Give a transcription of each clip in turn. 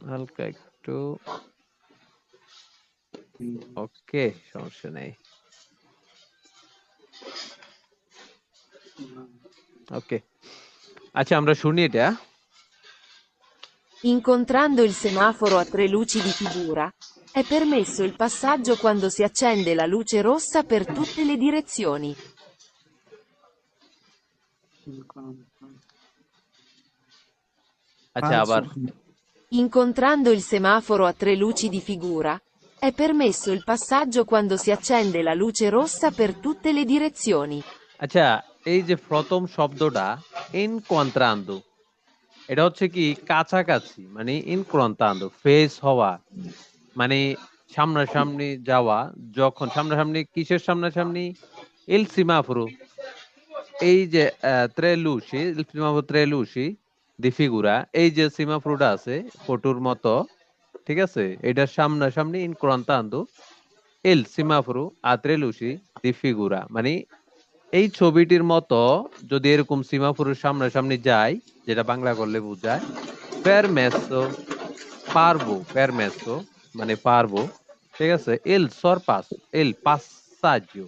হালকা একটু ওকে, সমস্যা নেই। ওকে, আচ্ছা আমরা শুনি এটা। Incontrando il semaforo a 3 luci di figura, è permesso il passaggio quando si accende la luce rossa per tutte le direzioni. আচ্ছা আবার Incontrando il semaforo a 3 luci di figura, è permesso il passaggio quando si accende la luce rossa per tutte le direzioni. আচ্ছা, এই যে প্রথম শব্দটা ইনকন্ট্রান্দো, এটা হচ্ছে কি কাছাকাছি, মানে ইনকন্ট্রান্দো ফেস হওয়া, মানে সামনাসামনি যাওয়া। যখন সামনাসামনি, কিসের সামনাসামনি? ইল সিমাফোরো, এই যে ত্রে লুসি, ইল সিমাফোরো ত্রে লুসি দি ফিগুরা, এই যে সিমাফোরোটা আছে ফটোর মতো, ঠিক আছে, এটার সামনাসামনি ইনকন্ট্রান্দো ইল সিমাফোরো আ ত্রে লুসি দি ফিগুরা, মানে এই ছবিটির মতো যদি এরকম সিমাফোরের সামনাসামনি যায়, যেটা বাংলা করলে বোঝায় পেরমেসো, পারবো, পেরমেসো মানে পারবো, ঠিক আছে, এল সরপাস, এল পাসাজ্জো,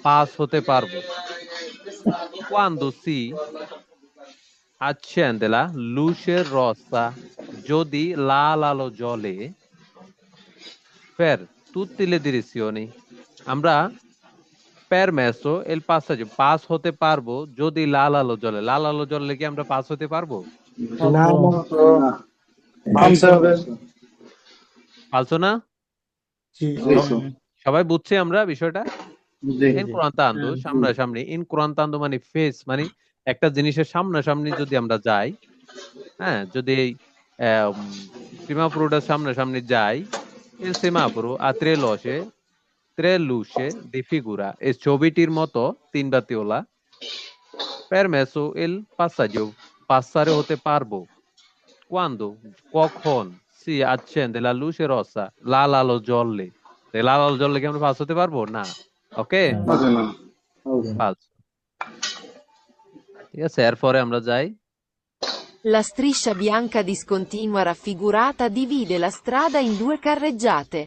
পাস হতে পারবো। কোয়ান্দো C accende la luce rossa, যদি লাল আলো জ্বলে, per tutte le direzioni, আমরা permesso il passaggio পাস হতে পারবো যদি লাল আলো জ্বলে। লাল আলো জ্বললে কি আমরা পাস হতে পারবো? না না, মানতে হবে। পারছো না? জি সবাই বুঝছি আমরা বিষয়টা? জি ইনক্রান্তান্দো সামনাসামনি, ইনক্রান্তান্দো মানে ফেস, মানে একটা জিনিসের সামনাসামনি যদি আমরা যাই, হ্যাঁ, যদি সিমাপুরোটার সামনাসামনি যাই, এর সিমাপুরো আর ত্রে লুসে দি ফিগুরা, এই ছবিটির মতো তিন বাতিওয়ালা, permesso il passaggio, পাসারে হতে পারবো। Quando, কখন, si accende la luce rossa, লাল আলো জ্বললে। তো লাল আলো জ্বললে কি আমরা পাস হতে পারবো? না। ওকে, হবে না। পাস। ঠিক আছে, এরপরে আমরা যাই। La striscia bianca discontinua raffigurata divide la strada in 2 carreggiate.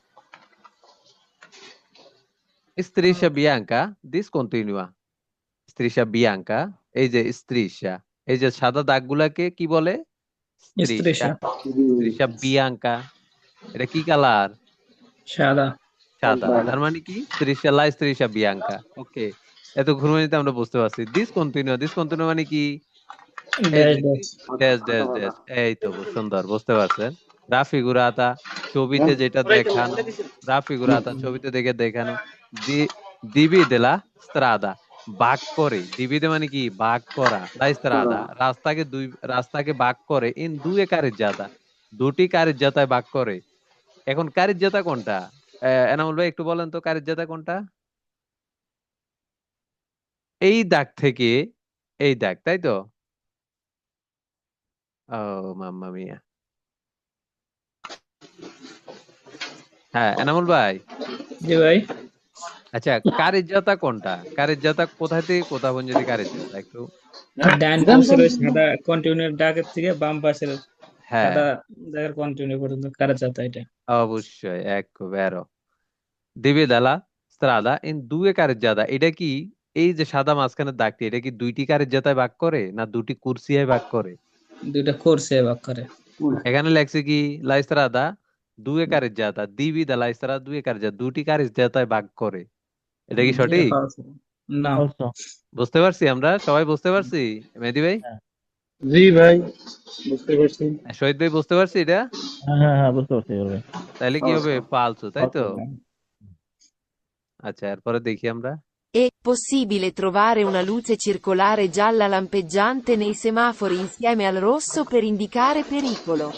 Striscia bianca discontinua, striscia bianca, এই যে striscia, এই যে সাদা দাগগুলাকে কি বলে? striscia, স্ত্রীশা striscia bianca, এটা কি কালার? সাদা সাদা। তার মানে কি striscia la striscia bianca। ওকে, এত ঘুরমানিতে আমরা বুঝতে পারছি। discontinua, discontinua মানে কি? এই ড্যাশ যে ড্যাশ ড্যাশ ড্যাশ ড্যাশ, এই তো সুন্দর বুঝতে পারছেন। রাফিগুরাতা ছবিতে যেটা দেখানো, রাফিগুরাতা ছবিতে দেখে দেখানো, দিবি দেলা স্ত্রাদা, ভাগ করে, দিবিদে মানে কি ভাগ করা, লা স্ত্রাদা রাস্তাকে ভাগ করে, ইন দুয়ে কারিজ্জাতা, দুটি কারিজ্জাতায় ভাগ করে। এখন কারিজ্জাতা কোনটা? এনামুল ভাই একটু বলেন তো কারিজ্জাতা কোনটা? এই দাগ থেকে এই দাগ, তাই তো? ও মাম্মা মিয়া। হ্যাঁ এনামুল ভাই, জি ভাই আচ্ছা কারিজ্জাতা কোনটা? কারিজ্জাতা কোথায় থেকে কোথা পর্যন্ত কারিজ্জাতা একটু? ডান পাশের ওই সাদা কন্টিনিউর ডাকের থেকে বাম পাশের হ্যাঁ সাদা জায়গার কন্টিনিউ পর্যন্ত কারা যাতা এটা অবশ্যই, এক বেরো দিবে দালা স্ত্রাদা ইন দুয়ে কারিজ্জাতা, এটা কি এই যে সাদা মাঝখানের দাগটি, এটা কি দুইটি কারিজ্জাতায় ভাগ করে না দুটি কুরসিয়ায় ভাগ করে? দুইটা কোর্সে ভাগ করে এখানে লেখছে কি লা স্ত্রাদা দুয়ে কারিজ্জাতা, দিবি দালা স্ত্রাদা দুয়ে কারিজ্জাতা, দুটি কারিজ্জাতায় ভাগ করে। এটা কি এটা সঠিক? false। না বুঝতে পারছি, আমরা সবাই বুঝতে পারছি? মেহেদী ভাই, জি ভাই, বুঝতে পারছি। শহীদ ভাই বুঝতে পারছি এটা? হ্যাঁ বুঝতে পারছি এবার ভাই। তাহলে কি হবে? ফালতু, তাই তো? হ্যাঁ। আচ্ছা এরপরে দেখি আমরা। È possibile trovare una luce circolare gialla lampeggiante nei semafori insieme al rosso per indicare pericolo.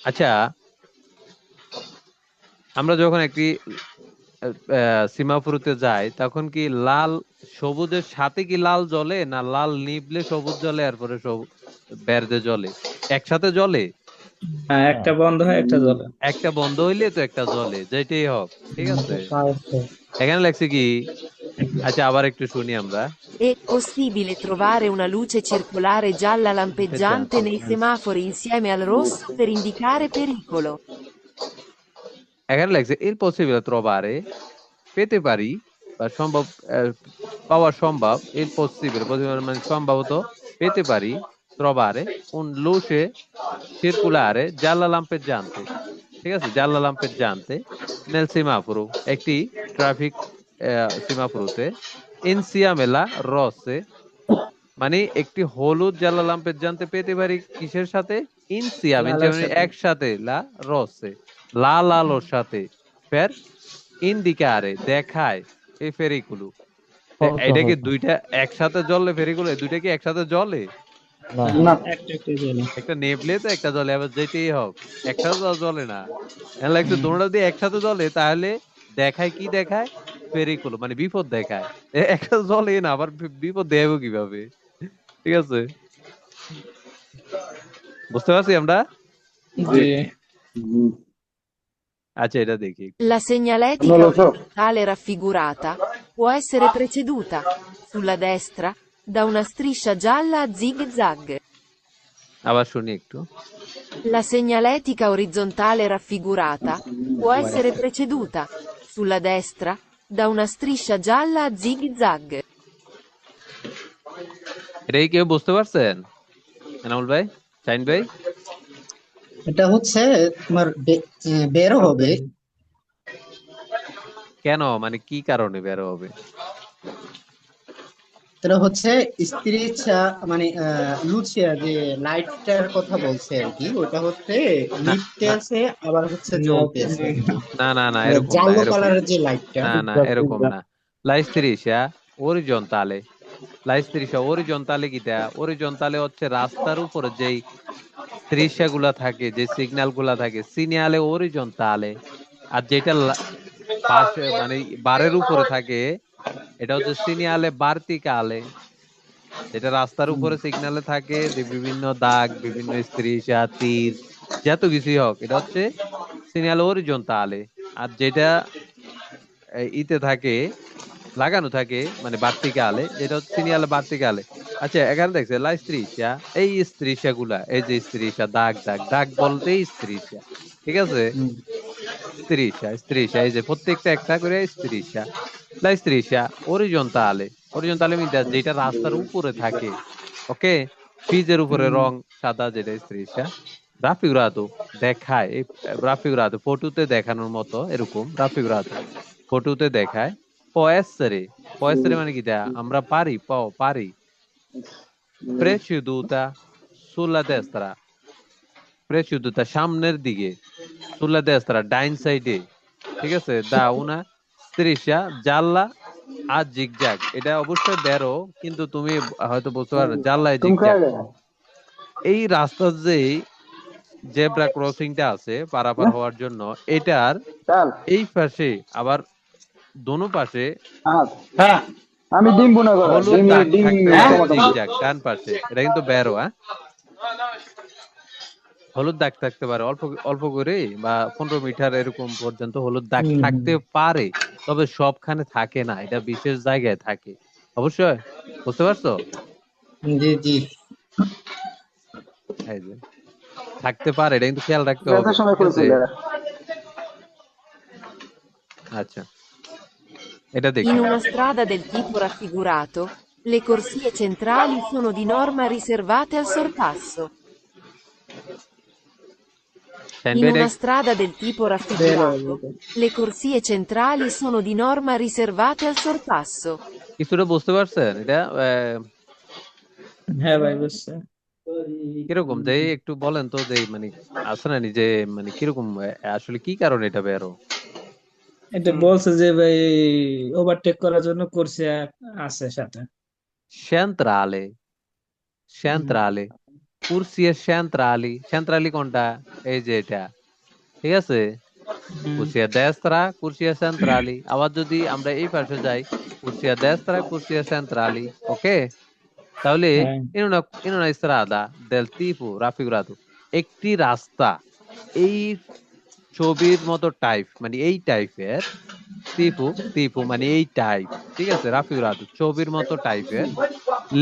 আচ্ছা, আমরা যখন একটি সীমাপুরতে যাই তখন কি লাল সবুজের সাথে কি লাল জ্বলে, না লাল নিবলে সবুজ জ্বলে এরপরে বেরদে জ্বলে? একসাথে জ্বলে? হ্যাঁ একটা বন্ধ হয় একটা জ্বলে একটা বন্ধ হইলে তো একটা জ্বলে, যেটাই হোক, ঠিক আছে। এখানে লেখছে কি আচ্ছা আবার একটু শুনি আমরা। È possibile trovare una luce circolare gialla lampeggiante nei semafori insieme al rosso per indicare pericolo. এখানে লাগছে ইম্পসিবল trovare, পেতে পারি বা সম্ভব, পাওয়া সম্ভব, ইম্পসিবল মানে সম্ভবত পেতে পারি, trovare un luce circolare gialla lampeggiante, ঠিক আছে, জাল্লা lampeggiante nel semaforo, একটি ট্রাফিক সিমাফোরোতে, insieme alla rosse, মানে একটি হলুদ জাল্লা lampeggiante পেতে পারি কিসের সাথে, ইনসিয়াম, লালার মানে সাথে। একসাথে, লা রসে, লাল আলোর সাথে, ফের ইন্ডিকারে দেখায়, এই ফেরিগুলো। এটা কি দুইটা একসাথে জ্বলে ফেরিগুলো, দুইটা কি একসাথে জ্বলে? না না একটা একটা জ্বলে। একটা নেবলে তো একটা জ্বলে, আবার যেটাই হোক একসাথে তো জ্বলে না। এখন লাগছে দোনোটা দিয়ে একসাথে জ্বলে, তাহলে দেখায় কি দেখায়, ফেরিগুলো মানে বিপদ দেখায়। একসাথে জ্বলে না, আবার বিপদ দেখাবো কিভাবে? ঠিক আছে, বুঝতে পারছি আমরা। জি। আচ্ছা এটা দেখি। La Non segnaletica lo so. orizzontale raffigurata può essere preceduta, sulla destra, da una striscia gialla a zig-zag. আবার শুনি একটু। La segnaletica orizzontale raffigurata può essere preceduta, sulla destra, da una striscia gialla a zig-zag. এটা কি কেউ বুঝতে পারছেন? এনামুল ভাই, shine ভাই? এটা হচ্ছে তোমার বেরো হবে। কেন, মানে কি কারণে বের হবে? এটা হচ্ছে স্ত্রী ইচ্ছা মানে লুচিয়া যে লাইটটার কথা বলছে আর কি, ওটা হচ্ছে না লিফটে না আছে আবার হচ্ছে জ্বলতেছে। না না না, মানে এরকম না, জালো এরকম কালারের যে লাইটটা। না না, এরকম না। La striscia orizzontale, la striscia orizzontale কিটা? orizzontale হচ্ছে রাস্তার উপরে যেই striscia গুলা থাকে, যে সিগন্যাল গুলা থাকে, সিগন্যালে orizzontale। আর যেটা পাশে মানে বারের উপরে থাকে, এটা হচ্ছে সিগন্যালে verticale। যেটা রাস্তার উপরে সিগন্যালে থাকে, যে বিভিন্ন দাগ, বিভিন্ন striscia, তীর, যত কিছুই হোক, এটা হচ্ছে সিগন্যাল orizzontale। আর যেটা ইতে থাকে, লাগানো থাকে, মানে ভার্টিকালে, যেটা হচ্ছে সিনিয়ালে ভার্টিকালে। আচ্ছা এখানে দেখছে লা স্ত্রীশা, এই স্ত্রীশা গুলা, এই যে স্ত্রীশা, দাগ দাগ দাগ বলতেই স্ত্রীশা, ঠিক আছে, স্ত্রীশা স্ত্রীশা, এই যে প্রত্যেকটা একটা করে স্ত্রীশা, লা স্ত্রীশা অরিজন্তালে, অরিজন্তালে মিনস যেটা রাস্তার উপরে থাকে, ওকে, ফিজের উপরে রং সাদা, যেটা স্ত্রীশা, রাফিগুরাতো দেখায়, এই রাফিগুরাতো ফটোতে দেখানোর মতো, এরকম রাফিগুরাতো ফটোতে দেখায়, পয়েসরে, পয়েসরে মানে কি, আমরা পারি, পারি, preceduta sulla destra, preceduta সামনের দিকে, sulla destra ডাইন সাইডে, ঠিক আছে, দা উনা striscia gialla আর জিগজ্যাগ, এটা অবশ্যই বেরো, কিন্তু তুমি হয়তো বুঝতে পারো জাল্লায় तुम क्या জিগজ্যাগ। गए এই রাস্তার যে জেব্রা ক্রসিংটা আছে পারাপার হওয়ার জন্য, এটার चल এই পাশে আবার দোনো পাশে हाँ हाँ আমি ডিম বুনা করা হলুদ ডিম দাগ ডিম থাকতে পারে, টমেটো জিগজ্যাগ ডান পাশে, এটা কিন্তু বেরো, হ্যাঁ, হলুদ দাগ থাকতে পারে অল্প অল্প করে, বা 15 মিটার এরকম পর্যন্ত হলুদ দাগ থাকতে পারে, তবে সবখানে থাকে না, এটা বিশেষ জায়গায় থাকে অবশ্যই, বুঝতে পারছো? জি জি। এই যে থাকতে পারে, এটা কিন্তু খেয়াল রাখতে হবে, ব্যথার সময় ঠিক আছে? করেছিল আচ্ছা এটা দেখি। In una strada del tipo raffigurato, le corsie centrali sono di norma riservate al sorpasso. In una strada del tipo raffigurato, le corsie centrali sono di norma riservate al sorpasso. কিছুটা বুঝতে পারছেন এটা? হ্যাঁ ভাই বুঝছে। কিরকম যে একটু বলেন তো, যে মানে আছে না যে মানে কিরকম, আসলে কি কারণে এটা বেরো? এটা বলছে যে ভাই ওভারটেক করার জন্য করছে, আছে সাথে। সেন্ট্রালে, সেন্ট্রালে, কুরসিয়ে সেন্ট্রালি, সেন্ট্রালি কোনটা? এই যে এটা, ঠিক আছে, কুরসিয়া দেস্ত্রা, কুরসিয়া সেন্ট্রালি। আবার যদি আমরা এই পাশে যাই, কুরসিয়া দেস্ত্রা, কুরসিয়া সেন্ট্রালি, ওকে, তাহলে হ্যাঁ in una strada del tipo raffigurato, একটি রাস্তা, এই ছবির মতো টাইপ, মানে এই টাইপের তিপু তিপু মানে এই টাইপ, ঠিক আছে, রাফিগুরাতো ছবির মতো টাইপের।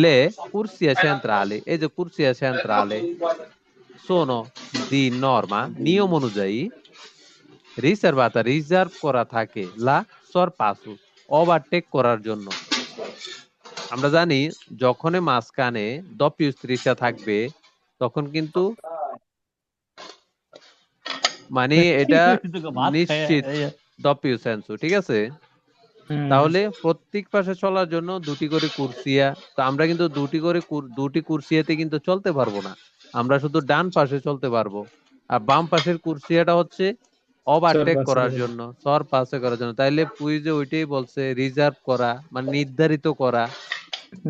লে কুরসিয়া সেন্ট্রালে, এই যে কুরসিয়া সেন্ট্রালে sono di norma, নিয়ম অনুযায়ী রিজার্ভাতা রিজার্ভ করা থাকে, লা সরপাসু ওভারটেক করার জন্য। আমরা জানি যখনই মাঝখানে দপিউ স্ত্রীসা থাকবে তখন কিন্তু মানে এটা নিশ্চিত দপিউ সেন্সু, ঠিক আছে। তাহলে প্রত্যেক পাশে চলার জন্য দুটি করে কুরসিয়া, তো আমরা কিন্তু দুটি কুরসিয়াতে কিন্তু চলতে পারবো না, আমরা শুধু ডান পাশে চলতে পারবো। আর বাম পাশের কুরসিয়াটা হচ্ছে ওভারটেক করার জন্য, সর পাসে করার জন্য। তাইলে পুইজে ওইটাই বলছে রিজার্ভ করা মানে নির্ধারিত করা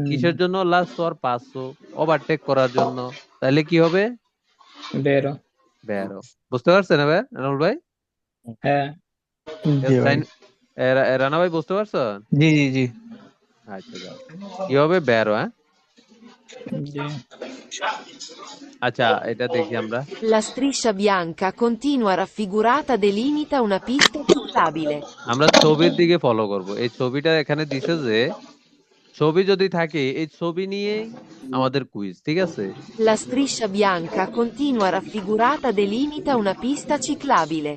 কিসের জন্য, লা সর পাসো ওভারটেক করার জন্য। তাইলে কি হবে, বেরো। বেরো। বুঝতে পারছেন এবার আনল ভাই? হ্যাঁ, জি ভাই। রানা ভাই বুঝতে পারছেন? জি জি জি। আচ্ছা যাও, কি হবে, বেরো। হ্যাঁ, জি। আচ্ছা এটা দেখি আমরা। La striscia bianca continua raffigurata delimita una pista ciclabile. আমরা ছবির দিকে ফলো করব। এই ছবিটা এখানে দিছে যে ছবি যদি থাকে এই ছবি নিয়ে আমাদের কুইজ, ঠিক আছে। La striscia bianca continua raffigurata delimita una pista ciclabile.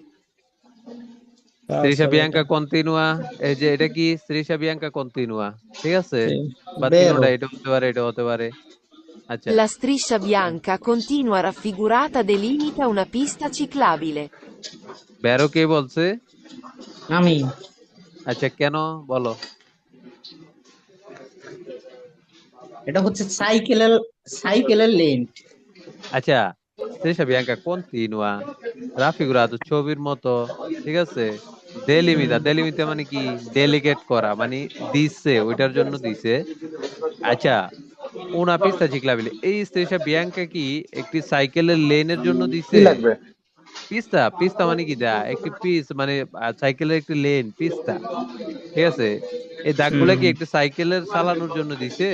স্ত্রীশা Falso Bianca এটা। কন্টিনুয়া, এই যে এটা কি স্ত্রীশা বিয়াঙ্কা কন্টিনুয়া, ঠিক আছে, জি। বা বেরো। তিনোটা, এটা হতে পারে এটা হতে পারে। আচ্ছা La striscia bianca continua raffigurata delimita una pista ciclabile. বেরো কে বলছে? আমি আচ্ছা কেন বলো? এটা হচ্ছে সাইকেলের লেন্থ। আচ্ছা স্ত্রীশা বিয়াঙ্কা কন্টিনুয়া রাফিগুরাতো ছবির মতো, ঠিক আছে। দেলিমিতা মানে কি, ডেলিগেট করা মানে দিছে, ওইটার জন্য দিছে। আচ্ছা una pista ciclabile, এই স্ত্রীশা বিয়াঙ্কা কি একটি সাইকেলের লেনের জন্য দিছে? পিস্তা পিস্তা মানে কি, দা একটি পিস মানে সাইকেলের একটি লেন পিস্তা, ঠিক আছে। এই দাগগুলা কি একটি সাইকেলের চালানোর জন্য দিছে?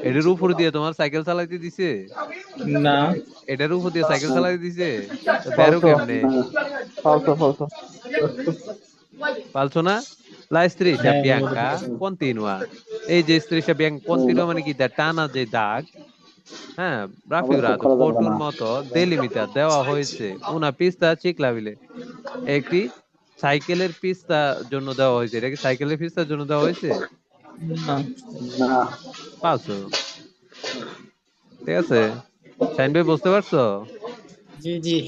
এটার উপর দিয়ে তোমার সাইকেল চালাইতে দিছে? না। এটার উপর দিয়ে সাইকেল চালাইতে দিছে? তো বেরো ফলসো কেমনে? ফলসো ফলসো। পালছো না? La striscia হ্যাঁ, bianca continua, এই যে striscia bianca continua মানে কি, টানা যে দাগ, হ্যাঁ, রাফিউরাতো ফটোর মতো দেলিমিটার দেওয়া হয়েছে, উনা পিস্তা চিকলাবিলে, একটি সাইকেলের পিস্তা জন্য দেওয়া হয়েছে। এটা কি সাইকেলের পিস্তার জন্য দেওয়া হয়েছে? না। পাঁচশো, ঠিক আছে। শাইন ভাই বুঝতে পারছো? জি জি।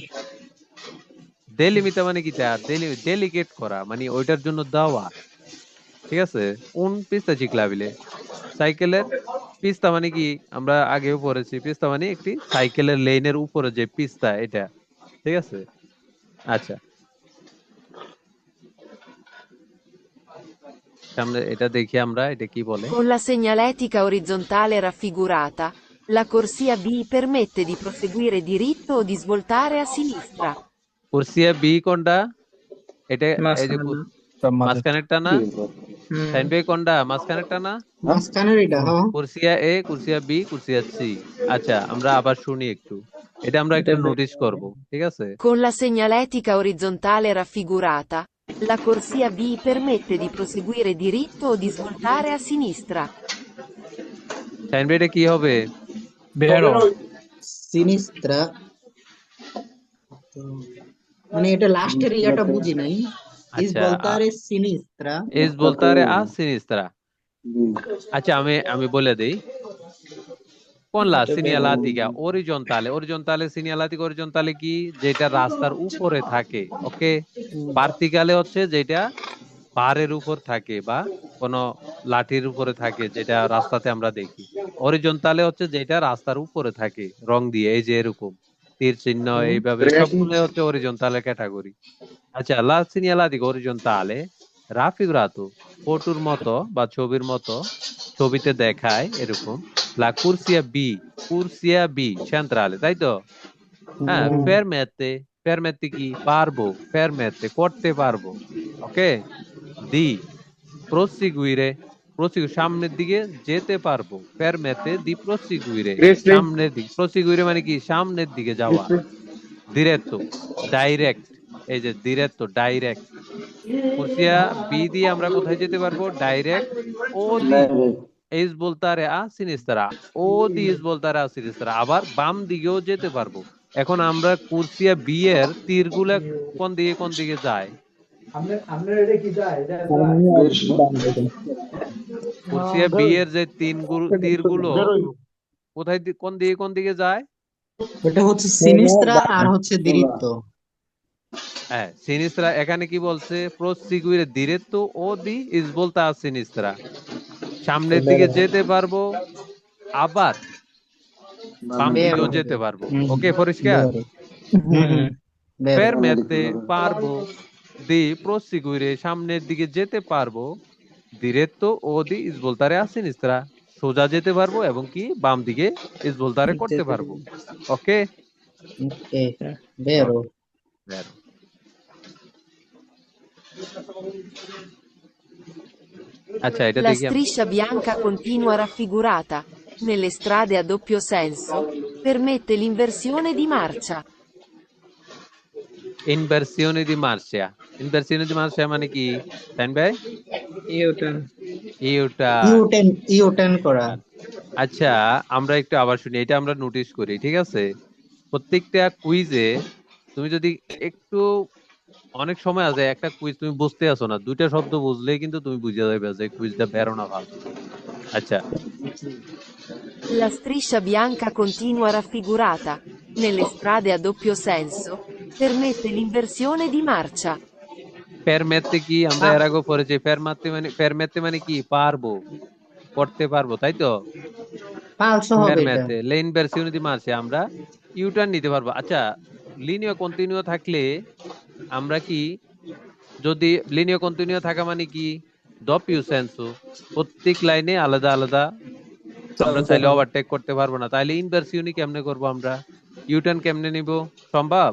দেলিমিটা মানে কি, ডেলিকেট করা মানে ওইটার জন্য দেওয়া, ঠিক আছে। উন পিস্তা চিকলাবিলে, সাইকেলের পিস্তা মানে কি, আমরা আগেও পড়েছি, পিস্তা মানে একটি সাইকেলের লেনের উপরে যে পিস্তা, এটা, ঠিক আছে। আচ্ছা সামনে এটা দেখি আমরা, এটা কি বলে। Con la segnaletica orizzontale raffigurata, la corsia B permette di proseguire diritto o di svoltare a sinistra. কুরসিয়া বি কোনটা? এটা এই যে মাঝখানে না। সব মাঝে। মাঝখানেরটা না? হুম। সাইন ভাই কোনটা, মাঝখানেরটা না? মাঝখানের এটা, হ্যাঁ। কুরসিয়া এ, কুরসিয়া বি, কুরসিয়া সি। আচ্ছা আমরা আবার শুনি একটু, এটা আমরা একটু এটা নোটিস করব, ঠিক আছে। Con la segnaletica orizzontale raffigurata, la corsia B permette di proseguire diritto o di svoltare a sinistra. Sign ভাই এটা কি হবে? বেরো। সিনিস্ত্রা, মানে এটা লাস্টের ইয়াটা বুঝি নাই। ইস আচ্ছা বলতারে সিনিস্ত্রা। es voltare a sinistra। আচ্ছা আমি বলে দেই, কোন লা এটা বেরো। সিনিয়ালাতিকা অরিজন্টালে, অরিজন্টালে কি, যেটা রাস্তার উপরে থাকে, ওকে। ভার্টিকালে হচ্ছে যেটা পাহাড়ের উপর থাকে বা কোনো লাঠির উপরে থাকে, যেটা রাস্তাতে আমরা দেখি। অরিজন্টালে হচ্ছে যেটা রাস্তার উপরে থাকে রং দিয়ে, এই যে এরকম তীর চিহ্ন, এইভাবে সবগুলো হচ্ছে অরিজন্টালে ক্যাটাগরি। আচ্ছা লা সিনিয়ালাতিকা অরিজন্টালে রাফিগুরাতো ফটোর মতো বা ছবির মতো, ছবিতে দেখায় এরকম। লা কুরসিয়া বি সেন্ট্রালে, তাই তো? হ্যাঁ, ফেরমেতে কি পারবো, ফেরমেতে করতে পারবো, ওকে। দি প্রসিগুইরে, সামনের দিকে যেতে পারবো, ফেরমেতে দি প্রসিগুইরে সামনের দিকে, প্রসিগুইরে মানে কি সামনের দিকে যাওয়া, ডিরেক্টো ডাইরেক্ট, এই যে ডিরেক্টো ডাইরেক্ট, কুরসিয়া বি দিয়ে আমরা কোথায় যেতে পারবো? ডাইরেক্ট ও দি এস voltare a sinistra ও দি এস voltare a sinistra, আবার বাম দিকেও যেতে পারবো। এখন আমরা কুরসিয়া বি এর তীরগুলা কোন দিকে যায়? কুরসিয়া বি এর যে তীরগুলো কোন দিকে যায়? ওটা হচ্ছে সিনিস্ত্রা আর হচ্ছে দিরিত্ত। হ্যাঁ, সিনিস্ত্রা। এখানে কি বলছে? প্রসিগুইরে diretto o di svolta a sinistra, সামনের দিকে যেতে পারবো, আবার বাম দিকেও Vero. যেতে পারবো। হুম, ওকে, পরিষ্কার? vero. হুম, হুম, vero. permette পারবো, দি proseguire সামনের দিকে যেতে পারবো, diretto o di svoltare a sinistra সোজা যেতে পারবো এবং কি বাম দিকে svoltare করতে পারবো। ওকে, Ok, vero. আচ্ছা, এটা La দেখি আমরা। striscia bianca continua raffigurata, nelle strade a doppio senso, permette l'inversione di marcia. ইনভার্সিওনে the Mercia. ইনভার্সিওনে the Mercia মানে কি তাইন ভাই? ইউটার্ন। ইউটা। ইউটেন করা। আচ্ছা, আমরা একটু আবার শুনি, এটা আমরা নোটিস করি, ঠিক আছে? প্রত্যেকটা কুইজে তুমি যদি একটু, অনেক সময় আছে একটা কুইজ তুমি বুঝতে আসো না, দুইটা শব্দ বুঝলেই কিন্তু তুমি বুঝে যাবে যে কুইজটা বেরো না ভালো। আচ্ছা, La striscia bianca continua raffigurata, nelle strade a doppio senso, permette l'inversione di marcia. পেরমেতে কি আমরা এর আগে পড়েছি? পেরমেতে মানে কি? পারবো, করতে পারবো, তাই তো? ফালসো হবে এটা। পেরমেতে লেন ভার্সিওনে দি মার্সিয়া আমরা ইউটার্ন নিতে পারবো। আচ্ছা, লিনিয়ার কন্টিনিউ থাকলে আমরা কি, যদি লিনিয়ার কন্টিনিউ থাকা মানে কি? ডপিউ সেন্সু, প্রত্যেক লাইনে আলাদা আলাদা আমরা চাইলে ওভারটেক করতে পারবো না, তাইলে ইনভার্সিওনি কেমনে করবো আমরা? ইউটার্ন কেমনে নিব? সম্ভব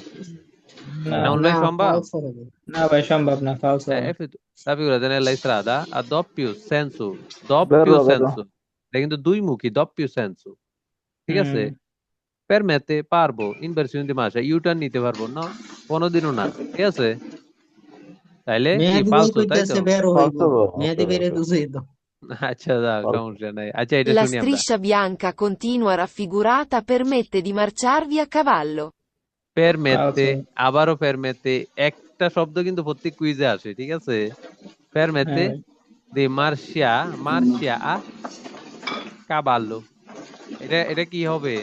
না, না? না, অনলাইন সম্ভব? ফালসো হবে। না ভাই সম্ভব না, ফালসো হবে। La figura nella strada ha doppio Vero, vero. senso, এটা কিন্তু দুই মুখী, doppio senso, ঠিক আছে? হুম। permette পারবো, ইনভার্সিওনি দি মার্সিয়া ইউটার্ন নিতে পারবো না, কোনোদিনও না, ঠিক আছে? তাইলে কি মেহেদি ভাই ফালতু, তাই তো? কইতাছে বেরো হইব। Falso, মেহেদি vero, বেরে vero. দুজেই তো। আচ্ছা, যাক, Falso. সমস্যা নাই। আচ্ছা, এটা La শুনি আমরা। striscia bianca continua raffigurata permette di marciarvi a cavallo. permette, ফালসো। আবারও permette, একটা শব্দ কিন্তু প্রত্যেক কুইজে আসে, ঠিক আছে? permette হ্যাঁ। di marcia a cavallo, এটা কি হবে?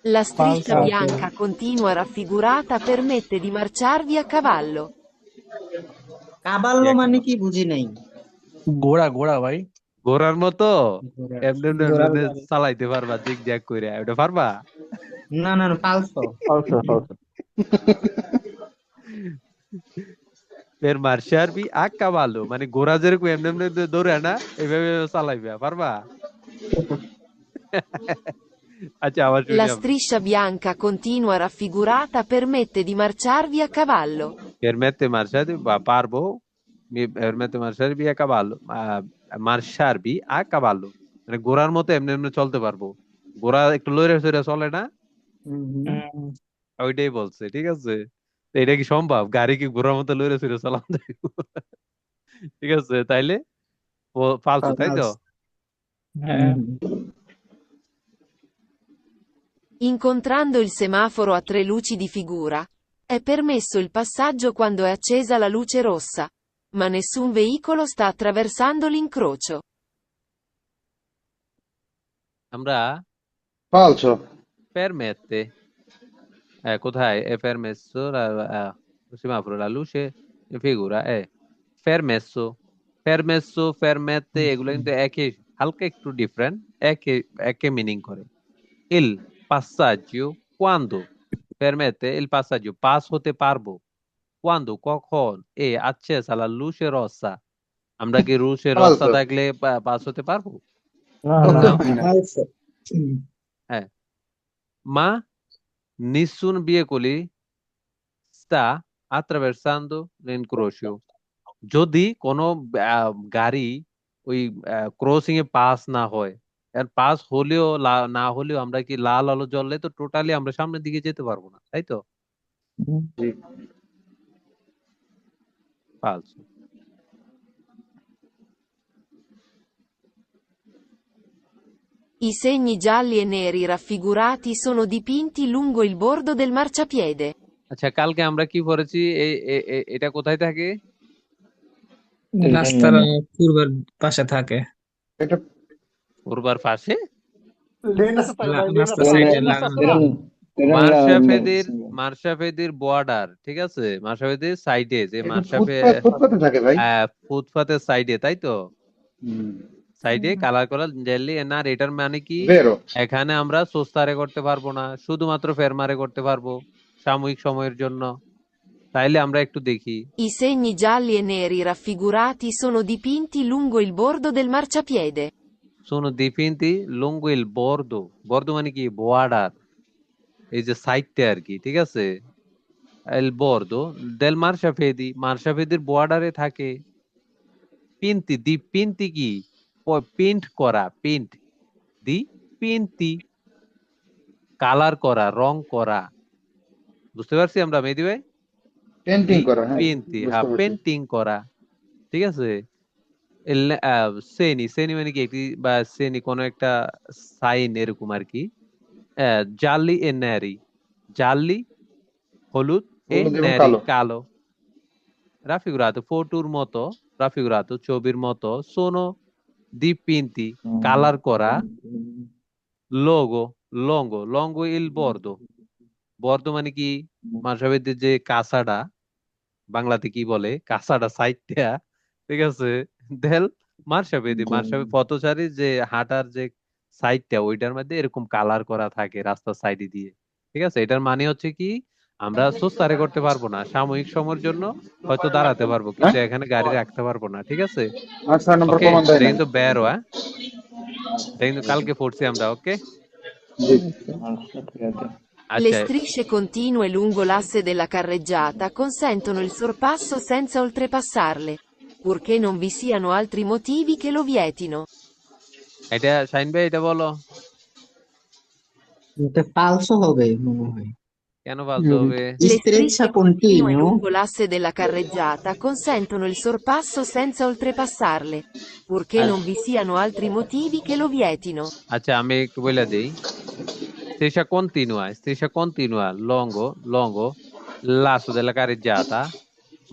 La striscia Falso. bianca continua raffigurata permette di marciarvi a cavallo. কাবাল্লো মানে কি বুঝি নাই। ঘোড়া ঘোড়া ভাই। ঘোড়ার মতো ঘোড়া। এমনি এমনি এমনি ঘোড়ার এমনি গাড়ি। চালাইতে পারবা, জিগ জ্যাগ করে, এটা পারবা? না না না, ফালসো। Falso, falso. ফের মার্শার বি আক্কা ভালো, মানে ঘোড়া যেরকম এমনি এমনি দৌড়ে না, এইভাবে চালাইবে, পারবা? আচ্ছা, আবার শুনি La আমরা। striscia bianca continua raffigurata permette di marciarvi a cavallo. permette marciare বা পারবো, permette marciare a cavallo, মার্শারবি a cavallo, মানে ঘোড়ার মতো এমনি এমনি চলতে পারবো। ঘোড়া একটু লইরে সইরে চলে না, হুম, হুম। হুম। ওইটাই বলছে, ঠিক আছে? তো এটা কি সম্ভব? গাড়ি কি ঘোড়ার মতো লইরে সইরে চালানো যায়? ঠিক আছে, তাইলে ফালতু, তাই তো? ফালসো। হ্যাঁ। Incontrando il semaforo a tre luci di figura, è permesso il passaggio quando è accesa la luce rossa, ma nessun veicolo sta attraversando l'incrocio. আমরা Falso. permette, কোথায়? è permesso semaforo la luce figura è permesso, permette, এগুলো কিন্তু একই, হালকা একটু different, একই meaning করে। il passaggio quando, permette il passaggio pass হতে পারবো, quando কখন, accesa la luce rossa, আমরা কি রুশে রস্তা Falso. থাকলে পাস হতে পারবো? না না। না। ফালসো। হ্যাঁ, মা nessun veicolo sta attraversando l'incrocio, যদি কোনো গাড়ি ওই ক্রসিং এ পাস না হয়, আর পাস হলেও না হলেও আমরা কি লাল আলো জ্বললে তো টোটালি আমরা সামনের দিকে যেতে পারবো না, তাই তো? ফালসো। I segni gialli e neri raffigurati sono dipinti lungo il bordo del marciapiede. আচ্ছা, কালকে আমরা কি পড়েছি? এটা কোথায় থাকে? রাস্তার পূর্বের পাশে থাকে, এটা পূর্বার পাশে। লেন আছে তাহলে ভাই, লেন রাস্তার আছে, সাইডে লেন আছে এটা না? এটা মার্শাফেদির বর্ডার, ঠিক আছে, মার্শাফেদির সাইডে, যে এটা মার্শাফে ফুটপাতে থাকে ভাই। ফুটপাতের সাইডে, তাই তো? হুম। সাইডে কালার করা জেলি এনার, এটার মানে কি? বেরো এখানে আমরা সোস্তারে করতে পারবো না, শুধুমাত্র ফেরমারে করতে পারবো সাময়িক সময়ের জন্য। তাইলে আমরা একটু দেখি। I segni gialli e neri raffigurati sono dipinti lungo il bordo del marciapiede. শোনো, দীপিন্তি লুঙ্গুইল বর্দো, বর্দো মানে কি? বর্ডার, এই যে সাইডটা আর কি, ঠিক আছে। এল বর্দো দেল মার্শাফেদি, মার্শাফেদির বর্ডারে থাকে। পিন্তি, দি পিন্তি কি? পেন্ট করা, পেন্ট। দি পিন্তি কালার করা, রং করা। বুঝতে পারছি আমরা মেহেদী ভাই? পেন্টিং দি করা, হ্যাঁ পিন্তি, বুঝতে হ্যাঁ, পারছি। পেন্টিং করা, ঠিক আছে। সেনি, সেনি মানে কি? একটি বা সেনি কোন একটা সাইন এরকম আর কি। জালি এ ন্যারি, জালি হলুদ, এ হলুদ এবং ন্যারি কালো। কালো। রাফিগুরাতো ফটোর মতো, রাফিগুরাতো ছবির মতো, সোনো দীপিন্তি কালার করা, লোগো লঙ্গো, লঙ্গো ইল বর্দো, বর্দো মানে কি? মানসাবেদের যে কাসাডা, বাংলাতে কি বলে কাসাডা সাইডটা, ঠিক আছে। দেল মার্শাবেদি, মার্শাবে পথচারী যে হাঁটার যে সাইডটা, ওইটার মধ্যে এরকম কালার করা থাকে রাস্তার সাইডে দিয়ে, ঠিক আছে। এটার মানে হচ্ছে কি, আমরা সুস্তারে করতে পারবো না, সাময়িক সময়ের জন্য হয়তো দাঁড়াতে পারবো, হ্যাঁ, কিন্তু এখানে গাড়ি রাখতে পারবো না, ঠিক আছে। আর 6 নম্বর ওকে, প্রমাণ দেয় এটা নাই। কিন্তু বেরো, হ্যাঁ, এটা কিন্তু কালকে পড়ছি আমরা। ওকে, জি। Le আচ্ছা। strisce continue lungo l'asse della carreggiata consentono il sorpasso senza oltrepassarle, purché non vi siano altri motivi che lo vietino. এটা শাইন ভাই, এটা বলো এটা ফালসো হবে মনে হয়। কেন ফালতু হবে? Le Striscia strisce continue continue lungo l'asse della carreggiata consentono il sorpasso senza oltrepassarle, purché non vi siano altri motivi che lo vietino. আচ্ছা, আমি একটু বলে দিই। striscia continua lungo lungo l'asso della carreggiata,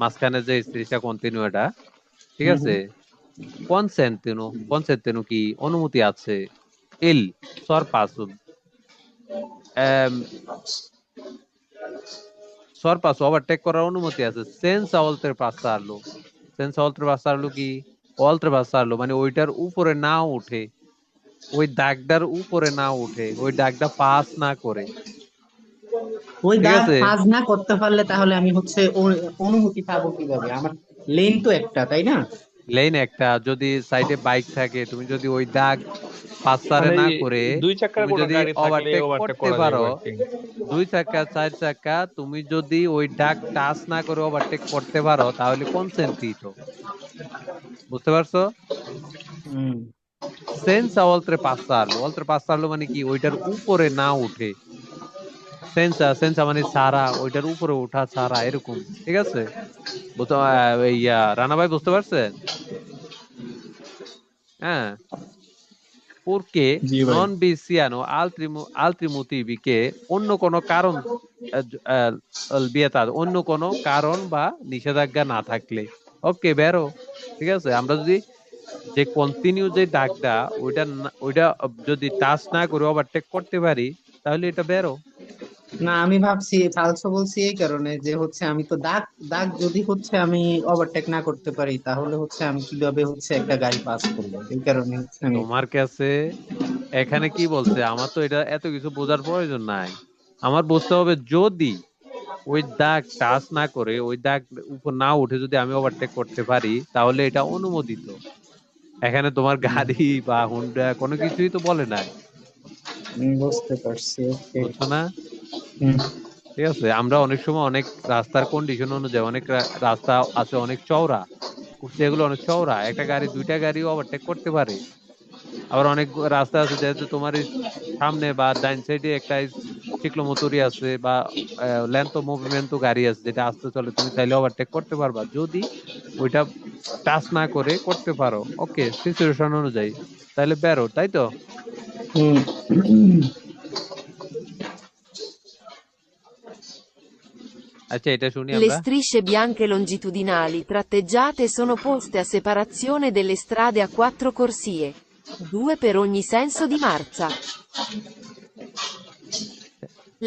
মাঝখানে যে striscia continuaটা, ঠিক আছে। consentono কি? অনুমতি আছে। il sorpasso, এম, sorpasso ওভারটেক করার অনুমতি আছে। senza oltrepassarlo, senza oltrepassarlo কি? oltrepassarlo মানে ওইটার উপরে না উঠে, ওই দাগটার উপরে না উঠে, ওই দাগটা পাস না করে, ওই ঠিক দাগ আছে। পাস না করতে পারলে তাহলে আমি হচ্ছে অনুমতি পাবো কিভাবে? আমার লেন তো একটা, তাই না? লেন একটা, যদি সাইডে বাইক থাকে, তুমি যদি ওই দাগ পাসারে মানে না করে দুই চাকার তুমি কোনো যদি গাড়ি থাকলে ওভারটেক ওভারটেক করতে করা যাবে পারো, আর কি। 2 চাকা 4 চাকা, তুমি যদি ওই দাগ টাচ না করে ওভারটেক করতে পারো, তাহলে কনসেন্ট্রিটো। বুঝতে পারছো? হুম। সেন্সা অলত্রে পাসারলো মানে কি? ওইটার উপরে না উঠে। সেন্সা সেন্সা মানে ছাড়া, ওইটার উপরে ওঠা ছাড়া, এরকম, ঠিক আছে। রানা ভাই বুঝতে পারছেন? হ্যাঁ। Purché জি ভাই। non vi siano altri motivi che, অন্য কোনো কারণ, বিয়েতার অন্য কোনো কারণ বা নিষেধাজ্ঞা না থাকলে। ওকে, বেরো, ঠিক আছে। আমরা যদি যে কন্টিনিউ যে ডাকটা, ওইটা যদি টাচ না করে ওভারটেক করতে পারি, তাহলে এটা বেরো। না, আমি ভাবছি ফালসো বলছি এই কারণে যে হচ্ছে আমি তো দাগ দাগ যদি হচ্ছে আমি ওভারটেক না করতে পারি তাহলে হচ্ছে আমি কিভাবে হচ্ছে একটা গাড়ি পাস করবো, এই কারণে হচ্ছে আমি। তোমার কাছে এখানে কি বলছে? আমার তো এটা এত কিছু বোঝার প্রয়োজন নাই। আমার বুঝতে হবে, যদি ওই দাগ টাচ না করে, ওই দাগ উপর না উঠে যদি আমি ওভারটেক করতে পারি, তাহলে এটা অনুমোদিত। এখানে তোমার গাড়ি বা হুন্ডা কোনো কিছুই তো বলে নাই, বুঝতে পারছি, ওকে। বুঝছো না? ঠিক আছে। আমরা অনেক সময় অনেক রাস্তার কন্ডিশন অনুযায়ী, অনেক রাস্তা আছে অনেক চওড়া, সেগুলো অনেক চওড়া, একটা গাড়ি 2টা গাড়িও ওভারটেক করতে পারে। আবার অনেক রাস্তা আছে যেহেতু তোমার এই সামনে বা ডাইন সাইডে একটা চিকলোমতুরি আছে, বা লেন্থ মুভমেন্ট গাড়ি আছে যেটা আস্তে চলে, তুমি চাইলে ওভারটেক করতে পারবা, যদি ওইটা টাচ না করে করতে পারো। ওকে, সিচুয়েশন অনুযায়ী, তাহলে বেরো, তাই তো? হুম। আচ্ছা এটা শুনি Le আমরা। strisce bianche longitudinali tratteggiate sono poste a separazione delle strade a 4 corsie. 2 per ogni senso di marcia.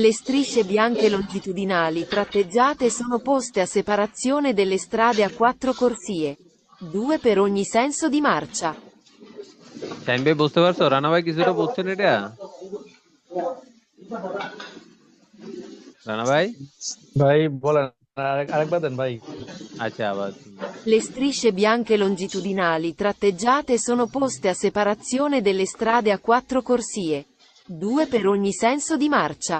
Le strisce bianche longitudinali tratteggiate sono poste a separazione delle strade a 4 corsie. 2 per ogni senso di marcia. Shine ভাই বুঝতে পারছো? রানা ভাই কিছুটা বুঝছেন এটা? রানা ভাই? ভাই বলেন, আরেকবার দেন ভাই। আচ্ছা আবার শুনি। Le strisce bianche longitudinali tratteggiate sono poste a separazione delle strade a 4 corsie. 2 per ogni senso di marcia.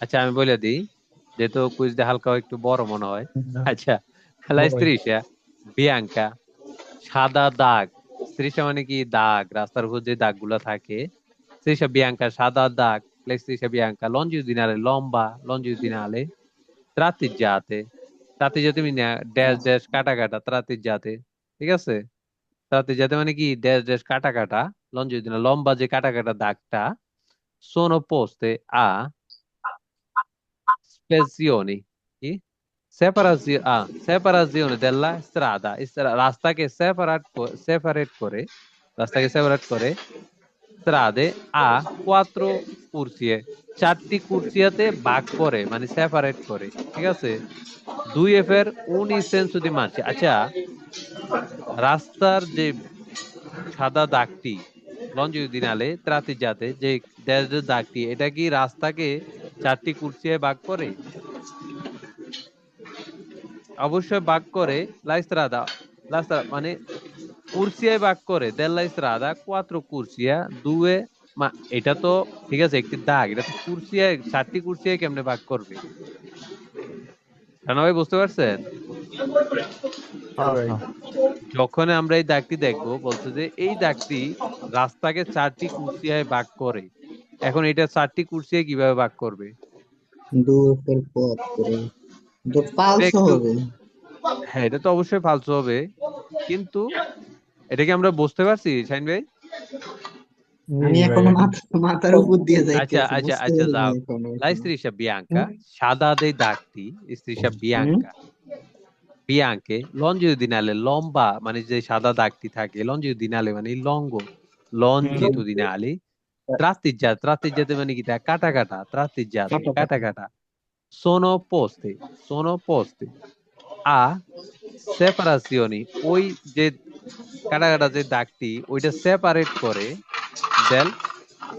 আচ্ছা আমি বলে দিই, যেহেতু কুইজটা হালকা একটু বড় মনে হয়। আচ্ছা, লা বলো ভাই। স্ত্রিশা বিয়াঙ্কা, সাদা দাগ। স্ত্রিশা মানে কি দাগ, রাস্তার উপর যে দাগগুলো থাকে। স্ত্রিশা বিয়াঙ্কা সাদা দাগ, লা স্ত্রিশা বিয়াঙ্কা লঞ্জিউদিনালে লম্বা, লঞ্জিউদিনালে tratteggiate, tratteggiate মানে ড্যাশ ড্যাশ কাটা কাটা, tratteggiate, ঠিক আছে? tratteggiate মানে কি ড্যাশ ড্যাশ কাটা কাটা, লঞ্জিউদিনালে লম্বা যে কাটা কাটা দাগটা, sono poste a spessioni, কি? Separazione della strada, রাস্তাকে separate করে, রাস্তাকে separate করে, strade a quattro cursie, চারটি কুর্সিয়াতে ভাগ করে, মানে সেপারেট করে, ঠিক আছে? 2 এর 19 সেন্সো দি মার্চে। আচ্ছা, রাস্তার যে সাদা দাগটি লঞ্জিউদিনালে tratteggiate যে ড্যাশ ড্যাশ দাগটি, এটা কি রাস্তাকে চারটি কুর্সিয়ায় ভাগ করে? অবশ্যই ভাগ করে। La strada, মানে কুর্সিয়ায় ভাগ করে। Della strada quattro cursia, due, এটা তো ঠিক আছে একটি দাগ, এটা তো কুর্সিয়ায় চারটি কুর্সিয়ায় কেমনে ভাগ করবে? রানা ভাই বুঝতে পারছেন? হ্যাঁ ভাই। যখন আমরা এই দাগটি দেখবো, বলছে যে এই দাগটি রাস্তাকে চারটি কুর্সিয়ায় ভাগ করে। এখন এটা চারটি কুর্সিয়ায় কিভাবে ভাগ করবে? 2 per 4. তো এটা ফালসো একটু, হবে। হ্যাঁ এটা তো অবশ্যই ফালতু হবে, কিন্তু এটা কি আমরা বুঝতে পারছি শাইন ভাই? আমি জি ভাই। এখনো মাথার উপর দিয়ে আচ্ছা যাইতেছি, আচ্ছা বুঝতে আচ্ছা, পারিনি যাও। এখনো। La striscia bianca, সাদা যে দাগটি, striscia হুম? bianca, bianche, longitudinale, লম্বা মানে যে সাদা দাগটি থাকে, longitudinale মানে লম্ব, longitudinali, tratteggiate, tratteggiate মানে কি তা কাটা কাটা, tratteggiate কাটা কাটা, sono poste a separazioni, ওই যে কাটা কাটা যে দাগটি ওইটা সেপারেট করে, del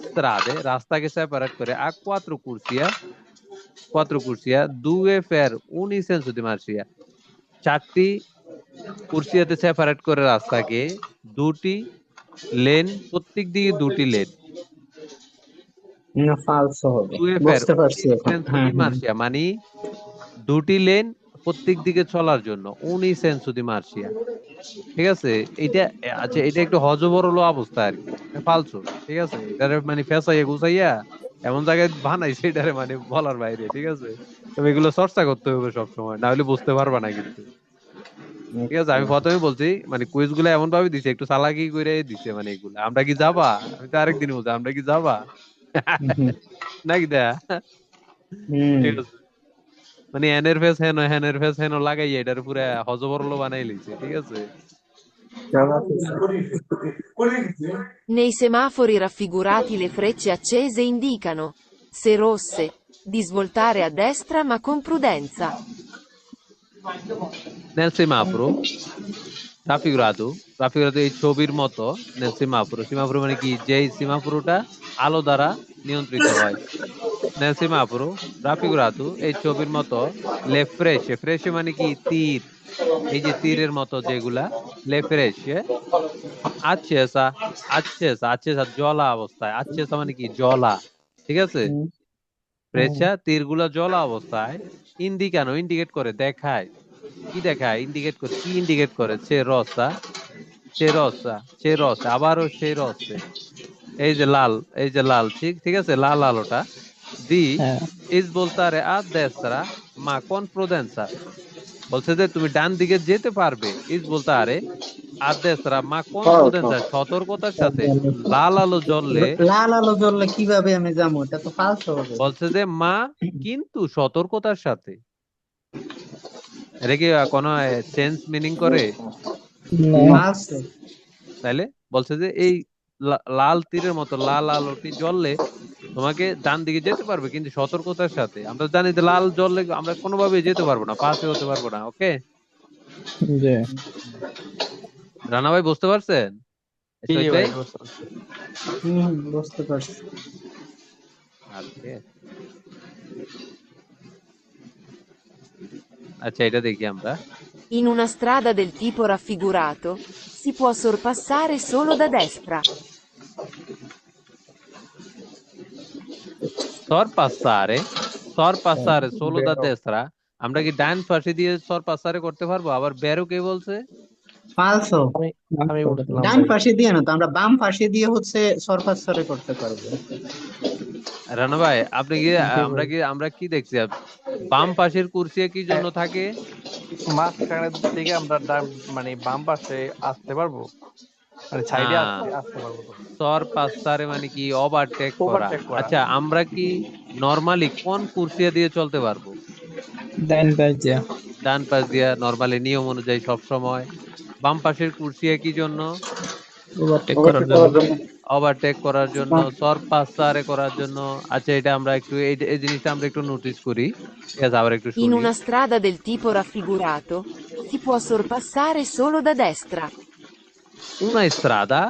strade, রাস্তাকে সেপারেট করে, a quattro cursia, 2 per ogni senso di marcia, চারটি কুর্সিয়াতে সেপারেট করে রাস্তাকে, দুটি লেন, প্রত্যেক দিকে দুটি লেন। না, ফালসো হবে। 2 per বুঝতে পারছি ogni এখন। senso হ্যাঁ di হ্যাঁ। marcia মানে দুটি লেন প্রত্যেক দিকে চলার জন্য, ogni senso di marcia, ঠিক আছে? এটা আচ্ছা, এটা একটু হযবরল অবস্থা আর কি, ফালতু, ঠিক আছে? এটারে মানে ফেসাইয়া গুছাইয়া এমন জায়গায় বানাইছে, এটারে মানে বলার বাইরে, ঠিক আছে? তবে এগুলো চর্চা করতে হবে সব সময়, না হলে বুঝতে পারবা না কিন্তু। ঠিক আছে, আমি প্রথমে বলছি মানে কুইজ গুলো এমন ভাবে দিছে, একটু চালাকি করে দিছে, মানে এগুলো আমরা কি যাবা, আমি তো আরেকদিন বলছি আমরা কি যাবা নাকি দা, হুম। ঠিক আছে? মানে এনের ফেস হেন, হেনের ফেস হেন লাগাইয়া এটার পুরা হযবরল বানাই লইছে, ঠিক আছে? Nei semafori raffigurati le frecce accese indicano, se rosse, di svoltare a destra ma con prudenza. Nel semaforo রাফিগরাতো এই ছবির মতো, nel semaforo, semaforo মানে কি, যেই সেমাফোরটা আলো দ্বারা নিয়ন্ত্রিত হয়। nel semaforo রাফিগরাতো এই ছবির মতো, le frecce মানে কি তীর, এই যে তীরের মতো যেগুলা, le frecce accesa, accesa জ্বলা অবস্থায়, accesa মানে কি জ্বলা, ঠিক আছে? ফ্রেচা তীরগুলা জ্বলা অবস্থায়, ইন্ডিকেট করে, দেখায়, কি দেখায়, ইন্ডিকেট করে, কি ইন্ডিকেট করে, সে রসা, আবারও সে রসে, এই যে লাল, এই যে লাল, ঠিক ঠিক আছে, লাল আলোটা দি ইস বলতারে আ দেসরা মা কোন প্রোদেন্সা, বলছে যে তুমি ডান দিকে যেতে পারবে, ইস বলতারে আদেসরা মা কোন Falso. পোটেন্সিয়াল সতর্কতার সাথে লাল আলো জ্বললে লাল আলো জ্বললে কিভাবে আমি যাবো? এটা তো ফালতু হবে। বলছে যে মা কিন্তু সতর্কতার সাথে। এটা কি কোনো চেঞ্জ মিনিং করে? ফালতু। তাইলে বলছে যে এই লাল তীরের মতো লাল আলোটি জ্বললে তোমাকে ডান দিকে যেতে পারবে কিন্তু সতর্কতার সাথে। আমরা জানি যে লাল জ্বললে আমরা কোনোভাবেই যেতে পারবো না, পাশে হতে পারবো না। ওকে জি রানা ভাই, বুঝতে পারছেন? জি শহীদ ভাই ভাই? বুঝতে পারছি। বুঝতে পারছি। Okay. আচ্ছা, এটা দেখি আমরা। In una strada del tipo raffigurato, si può sorpassare solo da destra. সরপাসারে সোলো দা বেরো। দেসরা। আমরা কি ডান পাশে দিয়ে সরপাসারে করতে পারবো? আবার বেরো কে বলছে? ফালতু। আমি আমি বুঝলাম ডান ভাই। পাশে দিয়ে না তো, আমরা বাম পাশে দিয়ে হচ্ছে সরপাস্তরে করতে পারবো। রানা ভাই, আপনি কি জি আমরা ভাই কি আমরা কি দেখছি? বাম পাশের কুরসি কি জন্য থাকে? মাঝখানের দিকে আমরা মানে বাম পাশে আসতে পারবো, মানে সাইডে হ্যাঁ, আসতে আসতে পারবো তো। সরপাসারে মানে কি ওভারটেক করা। ওভারটেক করা। আচ্ছা, আমরা কি নরমালি কোন কুরসিয়া দিয়ে চলতে পারবো? ডাইন পাশ দিয়া। ডান পাশ দিয়া নরমালি নিয়ম অনুযায়ী সব সময়। বাম পাশের কুরসিয়া কি জন্য? ওভারটেক করার Overtake জন্য। করার জন্য। ওভারটেক করার জন্য, সরপাসারে করার জন্য। আচ্ছা, এটা আমরা একটু এই জিনিসটা আমরা একটু নোটিস করি। ঠিক আছে, আবার একটু In শুনি। una strada del tipo raffigurato, si può sorpassare solo da destra. Una strada,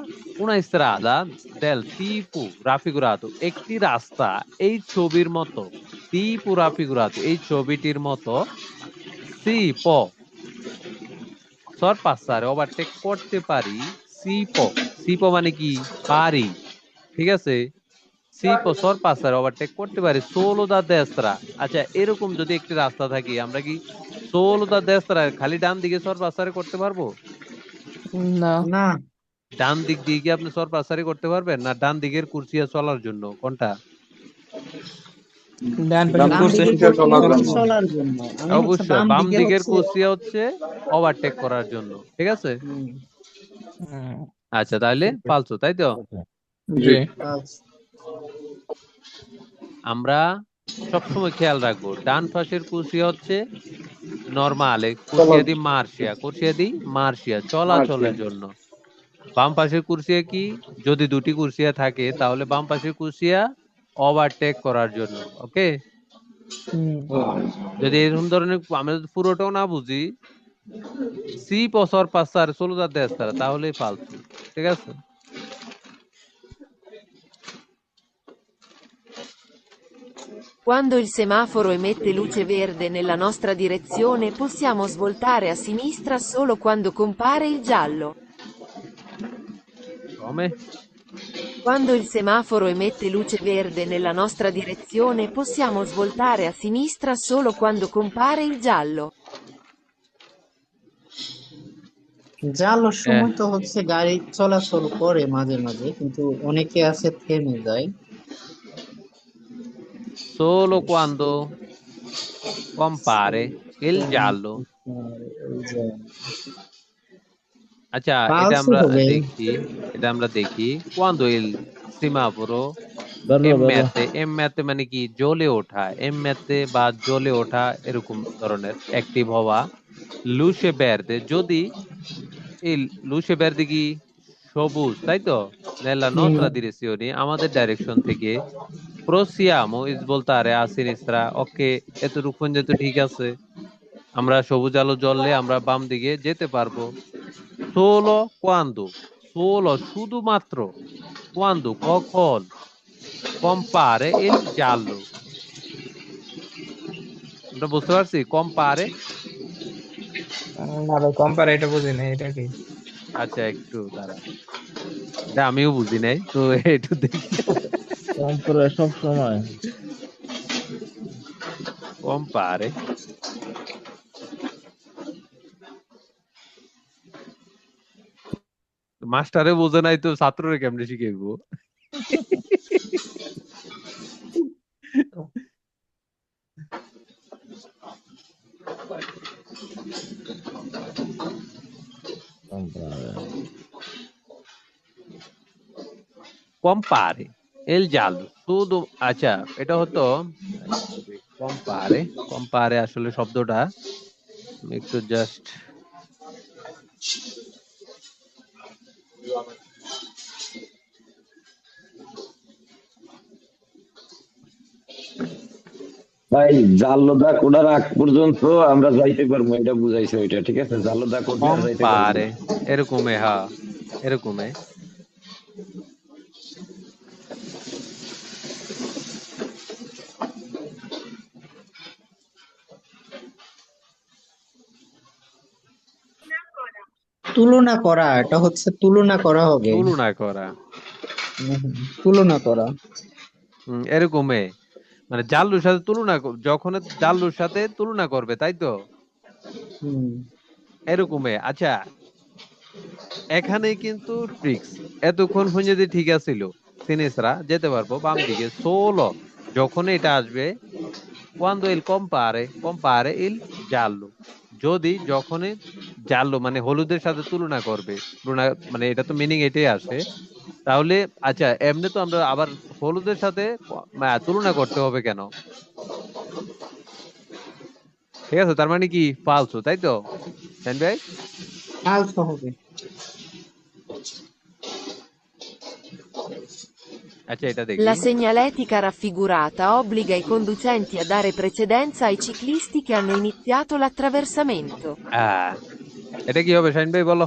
una strada del tipo raffigurato, একটি রাস্তা এই ছবির মতো, tipo raffigurato এই ছবিটির মতো, si può sorpassare ওভারটেক করতে পারি, si può মানে কি পারি, ঠিক আছে। si può sorpassare ওভারটেক করতে পারি solo da destra। আচ্ছা, এরকম যদি একটি রাস্তা থাকে, আমরা কি solo da destra খালি ডান দিকে sorpassare করতে পারবো? না, না, ডান দিক দিয়ে কি আপনি সরপাসারি করতে পারবেন? না ডান দিকের কুরসিয়া চলার জন্য? কোনটা? ডান ডান পাশের ডান কুরসি দিকে দিকে করছি চলার হচ্ছে জন্য। চলার জন্য, আমি হচ্ছে অবশ্যই বাম বাম দিকে দিকের হচ্ছে। কুরসিয়া হচ্ছে ওভারটেক করার জন্য, ঠিক আছে। হুম, আচ্ছা, তাহলে ফালতু, তাই তো? জি। আচ্ছা। আমরা সবসময় খেয়াল রাখবো ডান পাশের কুরসিয়া হচ্ছে নরমালে, কুরসিয়া দি মার্শিয়া চলাচলের জন্য। বাম পাশের কুরসিয়া কি? যদি দুটি কুরসিয়া থাকে তাহলে বাম পাশের কুরসিয়া ওভারটেক করার জন্য। ওকে, যদি এরকম ধরনের আমরা যদি পুরোটাও না বুঝি, সি পসর পাসার সোলুদার দেস্তারা, তাহলেই ফালতু, ঠিক আছে। Quando il semaforo emette luce verde nella nostra direzione, possiamo svoltare a sinistra solo quando compare il giallo. Come? Quando il semaforo emette luce verde nella nostra direzione, possiamo svoltare a sinistra solo quando compare il giallo. Jalore সময় তো হচ্ছে গাড়ি চলাচল করে মাঝে মাঝে, কিন্তু অনেকে আছে থেমে যায়। Solo quando compare il giallo। এই যে আচ্ছা, ফালতু হবে। এটা আমরা দেখি quando il semaforo এমম্যাতে মানে কি জ্বলে ওঠা, এমম্যাতে বা জ্বলে ওঠা এরকম ধরনের অ্যাক্টিভ হওয়া। লুসে বেরদে যদি এই লুসে বেরদে কি সবুজ, তাই তো। নেলা নস্ত্রা ডিরেকশনে আমাদের ডাইরেকশন থেকে প্রসিয়ামো ইস বলতারে a sinistra। ওকে, এতটুকু পর্যন্ত ঠিক আছে। আমরা সবুজ আলো জ্বললে আমরা বাম দিকে যেতে পারবো। solo quando, solo শুধুমাত্র, quando কখন compare il giallo। আমরা বুঝতে পারছি compare। না ভাই, কম্পার এটা বুঝি না, এটা কি? আচ্ছা, একটু দাঁড়া, এটা আমিও বুঝি নাই তো, একটু দেখি। কম্পরে সব সময় compare মাস্টারে বোঝে নাই তো ছাত্ররে কেমনে শিখাইবো? comprare, কম্পারে এল জালো শুধু আচ্ছা এটা হতো কম্পারে কম্পারে আসলে শব্দটা আমি একটু জাস্ট ভাই জাল্লোদা কোডার আগ পর্যন্ত আমরা যাইতে পারবো, এটা বুঝাইছে ওইটা, ঠিক আছে? জাল্লোদা কোডে আর যাইতে পারবো না। কম্পারে এরকমে হ্যাঁ এরকমে তুলনা করা, এটা হচ্ছে তুলনা করা হবে। তুলনা করা হুম, তুলনা করা। এরকমে মানে জাল্লুর সাথে তুলনা যখন জাল্লুর সাথে তুলনা করবে তাই তো হুম এরকমে আচ্ছা এখানে কিন্তু ট্রিক্স এতক্ষণ যদি ঠিক আছিল সিনেসরা যেতে পারবো বাম দিকে সোলো যখন এটা আসবে cuando el compare el giallo যদি যখনই জাল্লো মানে হলুদের সাথে তুলনা করবে তুলনা মানে এটা তো মিনিং এটাই আসে তাহলে আচ্ছা এমনি তো আমরা আবার হলুদের সাথে তুলনা করতে হবে কেন ঠিক আছে তার মানে কি ফালতু তাই তো জান ভাই আলসো হবে। আচ্ছা এটা দেখি La segnaletica raffigurata obbliga i conducenti a dare precedenza ai ciclisti che hanno iniziato l'attraversamento. এটা কি হবে শাইন ভাই বলো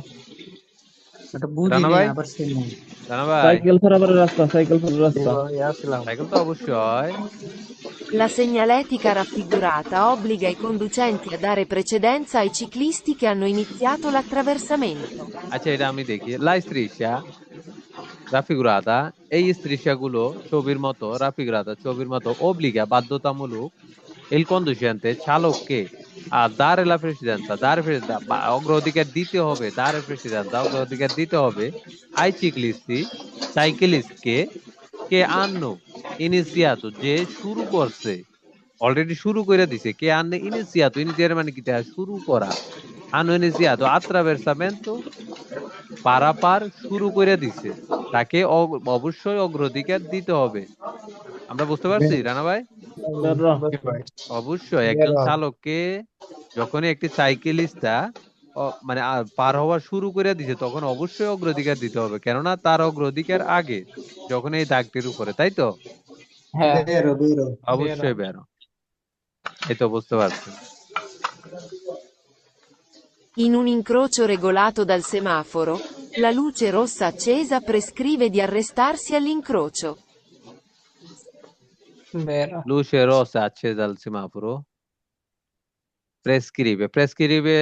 এটা বুঝি রানা নাই, ভাই আবার শুনুন। রানা ভাই সাইকেল পারাপারের রাস্তা, সাইকেল পারাপারের রাস্তা। আসলাম। সাইকেল তো অবশ্যই La segnaletica raffigurata obbliga i conducenti a dare precedenza ai ciclisti che hanno iniziato l'attraversamento. আচ্ছা এটা আমি দেখি লা striscia raffigurata এই striscia গুলো ছবির মতো raffigurata ছবির মতো obbliga বাধ্যতামূলক il conducente চালককে আর dare la precedenza অগ্রাধিকার দিতে হবে dare precedenza অগ্রাধিকার দিতে হবে ai ciclisti সাইকেলিস্টকে কে hanno iniziato যে শুরু করছে অলরেডি শুরু করে দিছে কে hanno iniziato মানে কি শুরু করা hanno iniziato attraversamento পারাপার শুরু করে দিছে তাকে অবশ্যই অগ্রাধিকার দিতে হবে আমরা বুঝতে পারছি রানা ভাই Terra, অবশ্যই একজন চালককে যখনই একটি সাইকেলিস্টটা মানে পার হওয়া শুরু করে দিছে তখন অবশ্যই অগ্রাধিকার দিতে হবে কেননা তার অগ্রাধিকার আগে যখন এই দাগটির উপরে তাই তো বেরো বেরো। অবশ্যই বেরো এই তো বুঝতে পারছি In un incrocio regolato dal semaforo, la luce rossa accesa prescrive di arrestarsi all'incrocio. বেরো। luce rossa accesa al semaforo প্রেসক্রিবে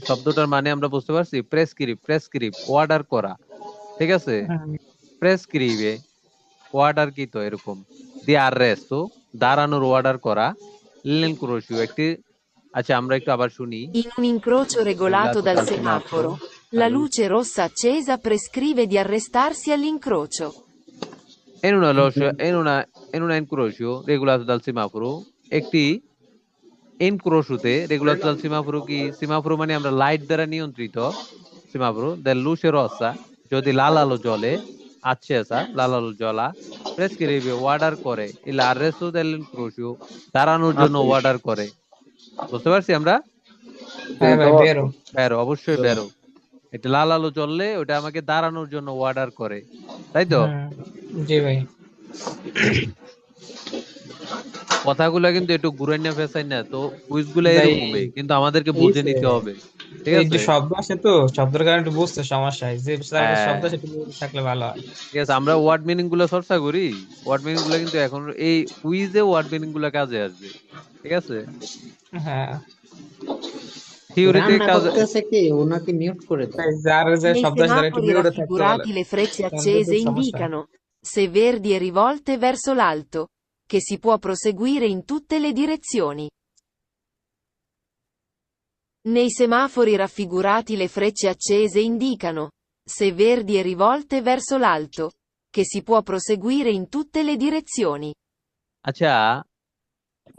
শব্দটার মানে আমরা বুঝতে পারছি প্রেসক্রিব অর্ডার করা ঠিক আছে প্রেসক্রিবে অর্ডার কি তো এরকম দি আররেস্টো দাঁড়ানোর অর্ডার করা l'encrocio একটি আচ্ছা আমরা একটু আবার শুনি In un incrocio regolato dal semaforo, la luce rossa accesa prescrive di arrestarsi all'incrocio. in una incrocio regolato dal semaforo একটি incrocioতে regolato dal semaforo কি semaforo মানে আমরা লাইট দ্বারা নিয়ন্ত্রিত semaforo del luce rossa যদি লাল আলো জ্বলে accesa লাল আলো জ্বলা prescrive অর্ডার করে il arresto dell'incrocio দাঁড়ানোর জন্য অর্ডার করে বুঝতে পারছি আমরা হ্যাঁ ভাই বেরো। বেরো অবশ্যই বেরো এটা লাল আলো জ্বললে ওটা আমাকে দাঁড়ানোর জন্য অর্ডার করে তাই তো জি ভাই। কথাগুলো কিন্তু একটু ঘুরাই না ফেসাই না তো কুইজ গুলো এরকমই কিন্তু আমাদেরকে বুঝে নিতে হবে ঠিক এই যে আছে শব্দ আছে তো শব্দের কারণে একটু বুঝতে সমস্যা হয়, যে শব্দ সেটা থাকলে ভালো হয়। ঠিক আছে আমরা ওয়ার্ড মিনিং গুলো চর্চা করি ওয়ার্ড মিনিং গুলো কিন্তু এখন এই কুইজে ওয়ার্ড মিনিং গুলো কাজে আসবে ঠিক আছে হ্যাঁ থিওরিতে রান্না কাজ করতেছে কি, ওনাকে মিউট করে দাও। যার যে Nei শব্দ আছে তার একটু semafori বিরোধে থাকতে বলে। raffigurati le frecce accese সমস্যা। indicano, se verdi e rivolte verso l'alto, che si può proseguire in tutte le direzioni. Nei semafori raffigurati le frecce accese indicano, se verdi e rivolte verso l'alto, che si può proseguire in tutte le direzioni. আচ্ছা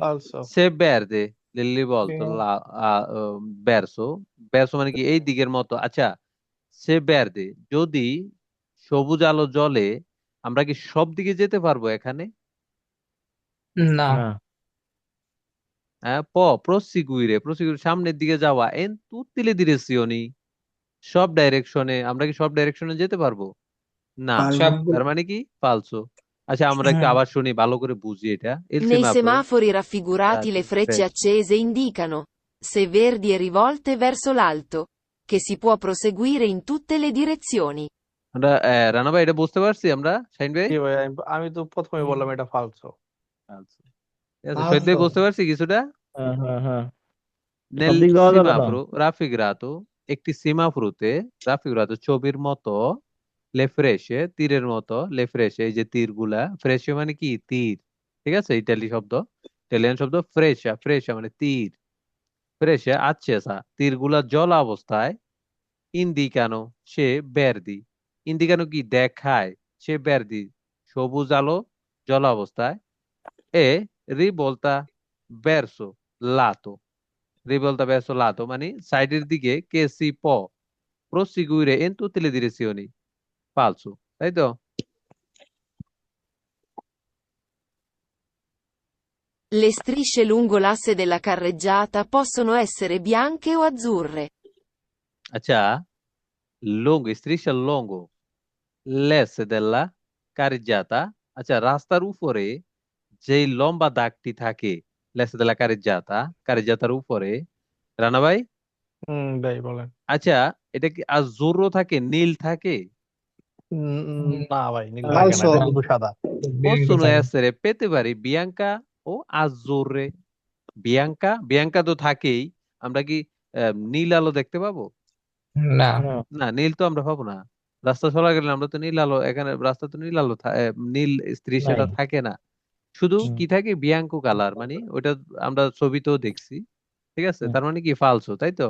Also সে বেরদে lily বলতো verso verso মানে কি এই দিকের মতো আচ্ছা সে verde যদি সবুজ আলো জ্বলে আমরা কি সব দিকে যেতে পারবো এখানে? না। না। হ্যাঁ proseguire সামনের দিকে যাওয়া en tutte le direzioni সব ডাইরেকশনে আমরা কি সব ডাইরেকশনে যেতে পারবো? না। সবগুলো। তার মানে কি ফালসো। আচ্ছা আমরা একটু আবার শুনি ভালো করে বুঝি এটা il Nei semaforo semafori raffigurati le frecce frecce. accese indicano, se verdi e rivolte verso l'alto, che si può proseguire in tutte le direzioni. আমরা রানা ভাই এটা বুঝতে পারছি আমরা শাহিন ভাই? জি ভাই, আমি তো প্রথমে বললাম এটা ফালসো। আচ্ছা ঠিক আছে শহীদ ভাই বুঝতে পারছি কিছুটা? হ্যাঁ হ্যাঁ হ্যাঁ, সব Nel দিক যাওয়া যাবে না। semaforo raffigurato একটি সেমাফোরোতে raffigurato ছবির মতো le frecce তীরের মতো le frecce এই যে তীরগুলা frecce মানে কি তীর, ঠিক আছে ইটালিয়ান শব্দ ফ্রেশা মানে তীর, frecce accesa তীরগুলা জ্বলা অবস্থায় ইন্দিকানো সে বেরদি, ইন্দিকানো কি দেখায়, সে বেরদি সবুজ আলো জ্বলা অবস্থায় এ রিভোল্তা verso lato রিভোল্তা verso lato মানে সাইডের দিকে কে সি প proseguire in tutte le direzioni falso তাই তো? Le strisce lungo l'asse della carreggiata possono essere bianche o azzurre. আচ্ছা striscia lungo l'asse della carreggiata আচ্ছা রাস্তার উপরে যেই লম্বা দাগটি থাকে l'asse della carreggiataর উপরে রানা ভাই ভাই বলেন। আচ্ছা এটা কি আজুরো থাকে নীল থাকে? না ভাই, নীল থাকে না, ফালসো। এটা শুধু সাদা। possono essere পেতে পারি বিয়াঙ্কা ও আজুরে বিয়াঙ্কা তো থাকেই আমরা কি নীল আলো দেখতে পাবো? না। না। না নীল তো আমরা পাবো না, রাস্তা চলা গেলে আমরা তো নীল আলো এখানে রাস্তা তো নীল আলো নীল স্ত্রী নাই। সেটা থাকে না, শুধু হুম। কি থাকে বিয়াঙ্কো কালার মানে ওটা আমরা ছবিতেও দেখছি, ঠিক আছে হুম। তার মানে কি ফালসো তাই তো?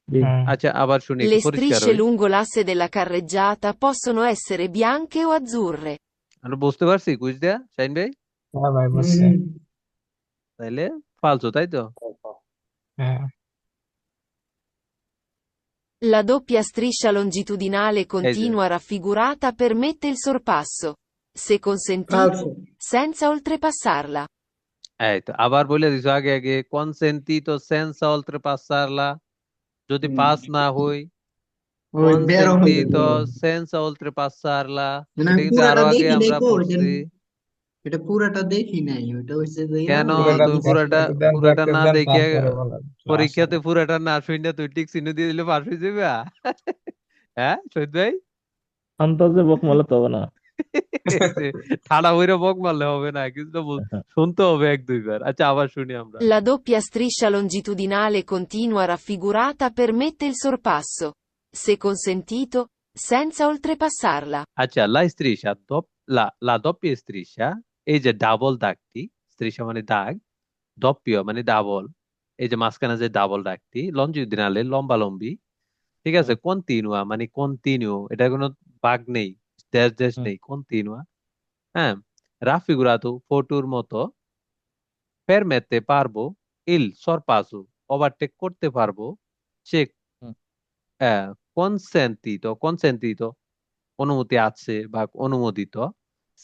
জি। আচ্ছা আবার শুনি একটু Le পরিষ্কার strisce হই। lungo l'asse della carreggiata possono essere bianche o azzurre. আমরা বুঝতে পারছি কুইজ দেয়া শাইন ভাই? হ্যাঁ ভাই বুঝছি। তাইলে ফালসো তাই তো? হ্যাঁ। La doppia striscia longitudinale এই যে continua raffigurata permette il sorpasso, se consentito, ফালসো। senza oltrepassarla. এই তো আবার বলে দিছো আগে আগে consentito senza oltrepassarla যদি পাস না হই ওই বেরো হয়ে consentito যাবে। senza oltrepassarla মানে এটা আমি কিন্তু আরো পুরাটা আগে দেখি নাই আমরা তো, পড়ছি। এটা পুরাটা দেখি নাই, ওটা হচ্ছে যে কেন পুরোটা তুমি দেখতে পুরাটা দেন, পুরাটা দেখতে না দেন, দেখে তারপরে বলেন। পরীক্ষাতে পুরাটা না শুনে তুই টিক চিহ্ন দিয়ে দিলে পাস হয়ে যাবে হ্যাঁ শহীদ ভাই? আন্তাজে বক মারলে তো হবে না। ঠাড়া হইরে বক মারলে হবে না, কিন্তু শুনতে হবে এক দুইবার। আচ্ছা আবার শুনি আমরা। La doppia striscia longitudinale continua raffigurata permette il sorpasso, se consentito, senza oltrepassarla. আচ্ছা লা doppia striscia এই যে ডাবল দাগটি, striscia মানে দাগ, doppio মানে ডাবল, এই যে মাঝখানে যে ডাবল দাগটি লঞ্জিউডিনালে লম্বা লম্বি, ঠিক আছে, হুম। কন্টিনুয়া মানে কন্টিনিউ, এটা কোনো বাগ নেই, ড্যাশ ড্যাশ হুম। নেই, কন্টিনুয়া। হ্যাঁ রাফিগুরাতো ফটোর মতো permette পারবো il sorpasso ওভারটেক করতে পারবো সে হুম। কনসেন্টিতো অনুমতি আছে বা অনুমোদিত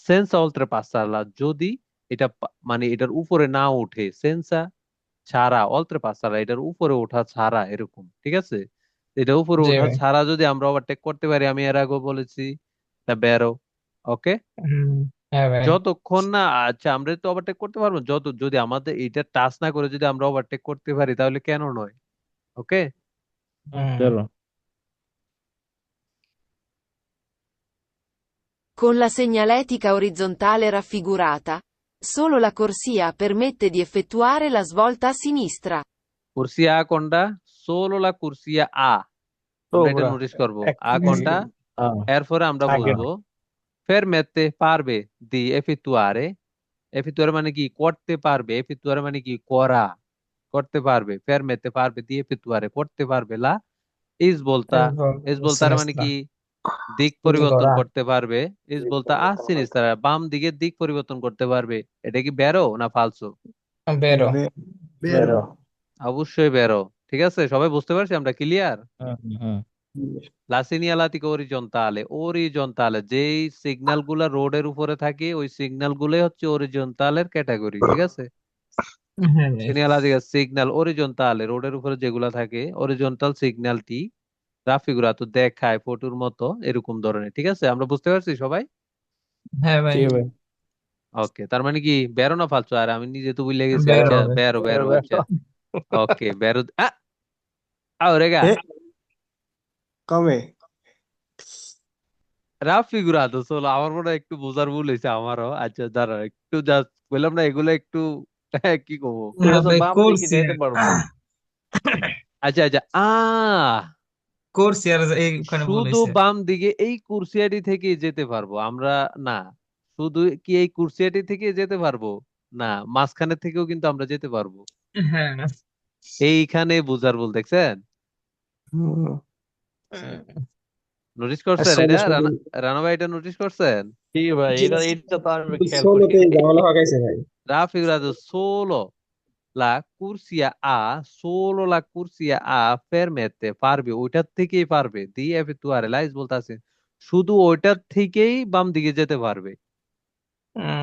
সেন্সা oltrepassarla যদি এটা মানে এটার উপরে না উঠে, সেন্সা ছাড়া oltrepassarla এটার উপরে ওঠা ছাড়া এরকম, ঠিক আছে, এটা উপরে জি ওঠা ভাই। ছাড়া যদি আমরা ওভারটেক করতে পারি, আমি এর আগেও বলেছি তা বেরো, ওকে। হ্যাঁ ভাই। যতক্ষণ না আচ্ছা আমরা তো ওভারটেক করতে পারবো, যদি আমাদের এটা টাচ না করে যদি আমরা ওভারটেক করতে পারি তাহলে কেন নয়, ওকে। চলো। Con la segnaletica orizzontale raffigurata, solo la corsia permette di effettuare la svolta a sinistra. কুরসিয়া আ কোনটা? সোলো লা কুরসিয়া আ, তো আমরা এটা পুরা নোটিস করব। এক আ কোনটা? হ্যাঁ। এরপরে আমরা আগে বলবো ফেরমেতে পারবে দি এফিতুয়ারে, এফিতুয়ারে মানে কি করতে পারবে, এফিতুয়ারে মানে কি করা, করতে পারবে, ফেরমেতে পারবে দি এফিতুয়ারে করতে পারবে, লা ইস বলতার মানে কি দিক পরিবর্তন করতে পারবে, ইস বলতা সিনিস্তারা বাম দিকের দিক পরিবর্তন করতে পারবে। এটা কি বেরো না ফালসো? বেরো। বেরো। অবশ্যই বেরো, ঠিক আছে সবাই বুঝতে পারছি আমরা, ক্লিয়ার? হুম হুম La segnaletica orizzontale, orizzontale যেই সিগন্যাল গুলা রোডের উপরে থাকে ওই সিগন্যাল গুলোই হচ্ছে অরিজন্টালের ক্যাটাগরি, ঠিক আছে? হ্যাঁ ভাই segnaletica সিগন্যাল অরিজন্টালে রোডের উপরে যেগুলা থাকে অরিজন্টাল সিগন্যালটি রাফিগুরাতো দেখায় ফটোর মতো এরকম ধরনের, ঠিক আছে? আমরা বুঝতে পারছি সবাই? হ্যাঁ ভাই জি ভাই। ওকে, তার মানে কি বেরো না ফালতু, আর আমি নিজে তো ভুলে গেছি। বেরো আচ্ছা হবে বেরো বেরো, আচ্ছা ওকে বেরো। রেগা কমে রাফিগুরাতো চলো, আমার মনে হয় একটু বোঝার ভুল হয়েছে আমারও। আচ্ছা দাঁড়া একটু জাস্ট বললাম না এগুলো একটু কি করবো। এটা না তো ভাই বাম দিকে করছি যাইতে পারবো। আচ্ছা আচ্ছা করছি আর এইখানে ভুল শুধু হয়েছে বাম দিকে এই কুরসিয়াটি থেকে যেতে পারবো আমরা? না, শুধু কি এই কুরসিয়াটি থেকে যেতে পারবো? না, মাঝখানের থেকেও কিন্তু আমরা যেতে পারবো। হ্যাঁ এইখানে বুঝার ভুল দেখছেন? নোটিস করছেন আসলে এটা? শুধু রানা ভাই এটা নোটিস করছেন? কি ভাই, জি, এটা তো আমি খেয়াল করি। ষোলোতে ঝামেলা পাকাইছে ভাই। Raffigurato solo la corsia A, solo la corsia A permette, পারবে ওইটার থেকেই পারবে দি effettuare la বলতেছে শুধু ওইটার থেকেই বাম দিকে যেতে পারবে,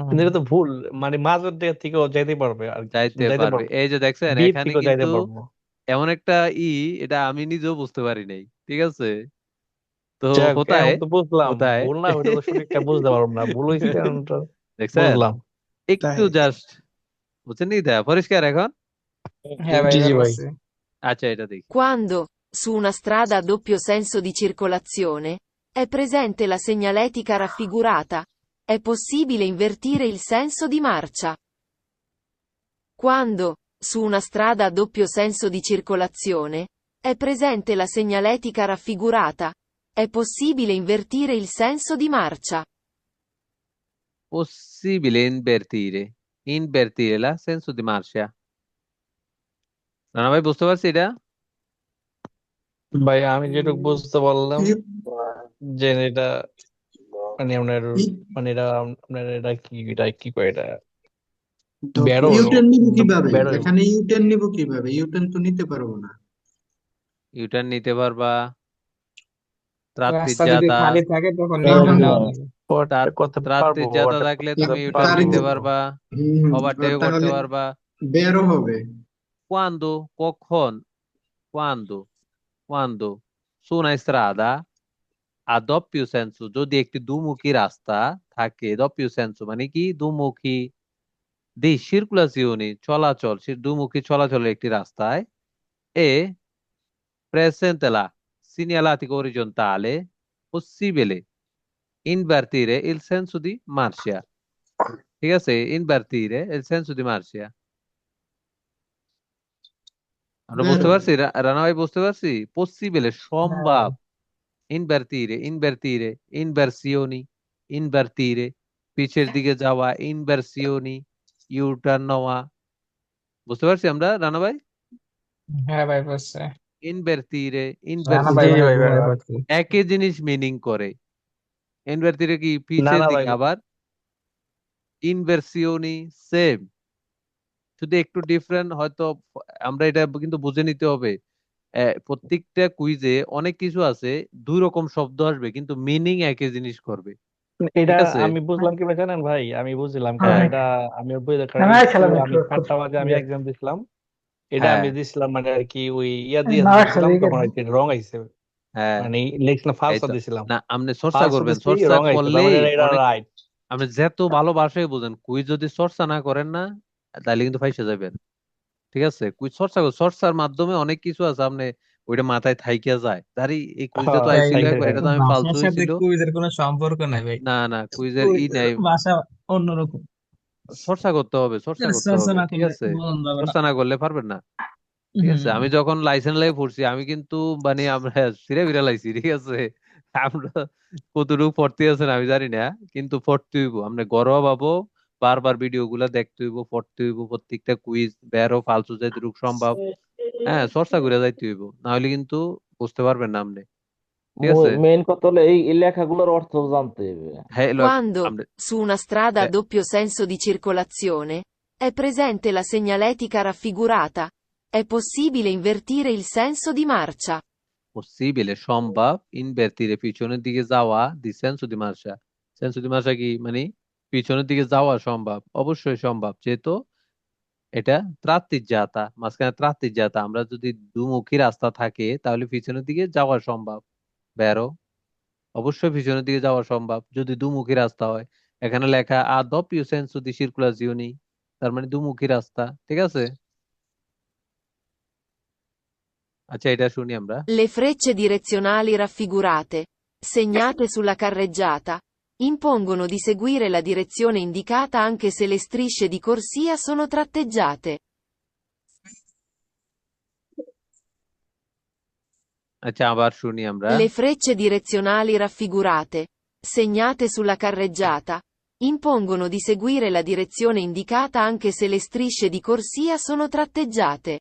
কিন্তু এটা তো ভুল, মানে মাঝের দিক থেকেও যাইতে পারবে আর যাইতে যাইতে পারবে। পারবো, এই যে দেখছেন বি এখানে থেকেও যাইতে কিন্তু পারবো। এমন একটা এটা আমি নিজেও বুঝতে পারি নাই, ঠিক আছে? তো যাক, হোতায় এখন তো বুঝলাম হোতায় ভুল না, ওইটা তো সঠিকটা বুঝতে পারলাম না, ভুল হয়েছে কারণটা দেখছেন বুঝলাম। একটু তাই জাস্ট, বুঝছেন নি? পরিষ্কার এখন? হ্যাঁ ভাই জি জি বের ভাই। করছি আচ্ছা এটা দেখি। Quando, su una strada a doppio senso di circolazione, è presente la segnaletica raffigurata, è possibile invertire il senso di marcia. Quando, su una strada a doppio senso di circolazione, è presente la segnaletica raffigurata, è possibile invertire il senso di marcia. Possibile invertire la senso di marcia। Rana ভাই বুঝতে পারছি এটা? ভাই আমি যেটুকু বুঝতে পারলাম যে এটা মানে আপনার মানে এটা আপনার এটা কি কয় এটা বেরো ইউটার্ন নিব কিভাবে? বেরো এখানে ইউটার্ন নিব কিভাবে? ইউটার্ন তো নিতে পারবো না। ইউটার্ন নিতে পারবা, ত্রাত্তি রাস্তা যদি জাদা, খালি থাকে তখন না ইউটার্ন না নেওয়া যাবে করতে ত্রাত্তি পারবো, জাদা ওটা থাকলে করতে তুমি ইউটার্ন তারই পারবো। নিতে তো পারবা, ওভারটেক করতে তাহলে পারবা। বেরো হবে। Quando, কখন, quando, quando su una strada a doppio senso, যদি একটি দুমুখী রাস্তা থাকে, doppio senso মানে কি দুমুখী দি circolazione চলাচল, সে দুমুখী চলাচলের একটি রাস্তায় এ presente la segnaletica orizzontale, possibile invertire il senso di marcia, ঠিক আছে? invertire il senso di marcia আমরা বুঝতে বেরো। পারছি? রানা ভাই বুঝতে পারছি? পসিবল হ্যাঁ ভাই সম্ভব, ইনভার্টিরে ইনভার্সিওনি, ইনভার্টিরে পিছের দিকে যাওয়া, ইনভার্সিওনি ইউটার্ন নেওয়া। বুঝতে পারছি আমরা রানা ভাই? হ্যাঁ ভাই বুঝছে ইনভার্টিরে রানা জি ভাই জি ইনভার্সিওনি ভাই ভাই ভাই ভাই। বুঝছে একই জিনিস মিনিং করে। ইনভার্টিরে কি না পিছের না ভাই, দিকে, আবার ইনভার্সিওনি সেম, শুধু একটু ডিফারেন্ট হয়তো। আমরা এটা কিন্তু বুঝে নিতে হবে, প্রত্যেকটা কুইজে অনেক কিছু আছে, দুই রকম শব্দ আসবে কিন্তু মিনিং একই জিনিস করবে, এটা ঠিক আছে? আমি বুঝলাম কি ভাই জানেন ভাই, আমি বুঝলাম কারণ হ্যাঁ এটা আমি বুঝলাম কারণ না একটু খেলাম আমি একটু খুব 7টা বাজে আমি এক্সাম দিছিলাম, এটা হ্যাঁ আমি দিছিলাম মানে আর কি ওই ইয়া দিয়ে না দিছিলাম, খেলে তখন আর কি রং আইছে, হ্যাঁ মানে লিখছিলাম এই ফালসা তো। দিছিলাম, না আপনি চর্চা ফালসা করবেন, দিছি চর্চা রং আইছে, তার করলেই মানে এটা অনেক। রাইট। আপনি যত ভালো ভাষায় বোঝেন, কুইজ যদি চর্চা না করেন না তাহলে কিন্তু ফাইসে যাবেন, ঠিক আছে? কুইজ চর্চা চর্চার মাধ্যমে অনেক কিছু আছে, আপনি ওইটা মাথায় থাইকা যায়। তারই এই কুইজটা তো হ্যাঁ আইছিল থাইকে একবার, যায়। এটা তো আমি ফালতু ভাষার সাথে হয়েছিল। কুইজের কোনো সম্পর্ক নাই ভাই না না কুইজের কুইজের নাই, ভাষা অন্যরকম চর্চা করতে হবে, চর্চা করতে চর্চা হবে, না ঠিক করলে আছে? বোঝানো যাবে না চর্চা না করলে পারবেন না, ঠিক আছে? হম আমি যখন লাইসেন্স লাইফ পড়ছি আমি কিন্তু মানে আমরা ছিঁড়ে বিড়া লাইছি, ঠিক আছে? আমরা কতটুকু পড়তে আছেন আমি জানি না, কিন্তু পড়তে হইব, আমরা গড়ও পাবো, বারবার ভিডিও গুলা দেখতে হইব, পড়তে হইব, প্রত্যেকটা কুইজ বেরো ফালতু যতটুকু সম্ভব, হ্যাঁ চর্চা করে যাইতে হইব, না হলে কিন্তু বুঝতে পারবেন না আপনি, ঠিক আছে? মেইন কথা হলো এই লেখাগুলোর অর্থ জানতে হবে। হ্যাঁ Quando, আমরা su una strada a doppio senso di circolazione, è presente la segnaletica raffigurata, è possibile invertire il senso di marcia. possibile সম্ভব invertire পিছনের দিকে যাওয়া di senso di marcia senso di marcia কি মানে পিছনের দিকে যাওয়া সম্ভব অবশ্যই সম্ভব যেহেতু এটা tratteggiata মাঝখানে tratteggiata আমরা যদি দুমুখী রাস্তা থাকে তাহলে পিছনের দিকে যাওয়া সম্ভব বেরো অবশ্যই পিছনের দিকে যাওয়া সম্ভব যদি দুমুখী রাস্তা হয় এখানে লেখা a doppio senso di circolazione তার মানে দুমুখী রাস্তা ঠিক আছে আচ্ছা এটা শুনি আমরা Le frecce direzionali raffigurate, segnate sulla carreggiata, impongono di seguire la direzione indicata anche se le strisce di corsia sono tratteggiate. আচ্ছা আবার শুনি আমরা Le frecce direzionali raffigurate, segnate sulla carreggiata, impongono di seguire la direzione indicata anche se le strisce di corsia sono tratteggiate.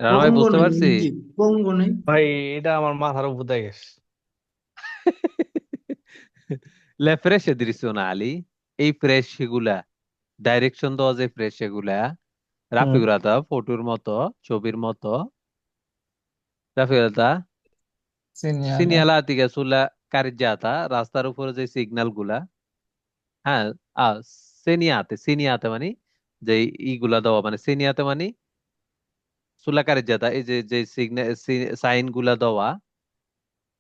Rana ভাই বুঝতে পঙ্গনে পারছি জি পঙ্গনে ভাই এটা আমার মাথার উপর দিয়ে গেছে। Le frecce direzionali এই ফ্রেশ গুলা ডাইরেকশন দেওয়া যে ফ্রেশ গুলা রাফিগুরাতা ফটোর মতো ছবির মতো রাফিগুরাতা Segnale. সিনিয়ালাতিকা সুলা কারিজাতা রাস্তার উপরে যে সিগন্যাল গুলা হ্যাঁ সিনিয়াতে মানে যে ইগুলা দেওয়া মানে সিনিয়াতে মানে সুলা কারিজাতা এই যে যে সিগন্যাল সাইন গুলা দেওয়া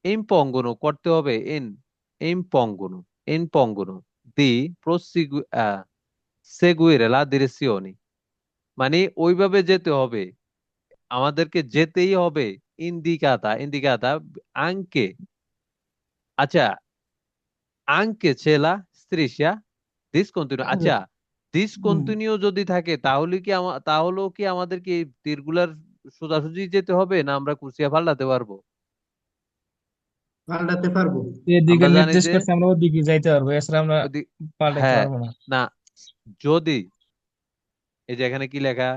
impongono করতে হবে impongono di seguire la direzione মানে ওইভাবে যেতে হবে আমাদেরকে যেতেই হবে ইন্দিকাতা anche আচ্ছা anche c'è la striscia discontinua আচ্ছা ডিসকন্টিনিউ যদি থাকে তাহলে কি তাহলেও কি আমাদেরকে এই তীরগুলার সোজাসুজি যেতে হবে না আমরা কুরসিয়া পাল্টাতে পারবো পাল্টাতে পারবো এদিকে আমরা জানি নির্দেশ যে করছে আমরা ওদিকে যাইতে পারবো এছাড়া আমরা পাল্টাইতে হ্যাঁ পারবো না না যদি এই যে এখানে কি লেখা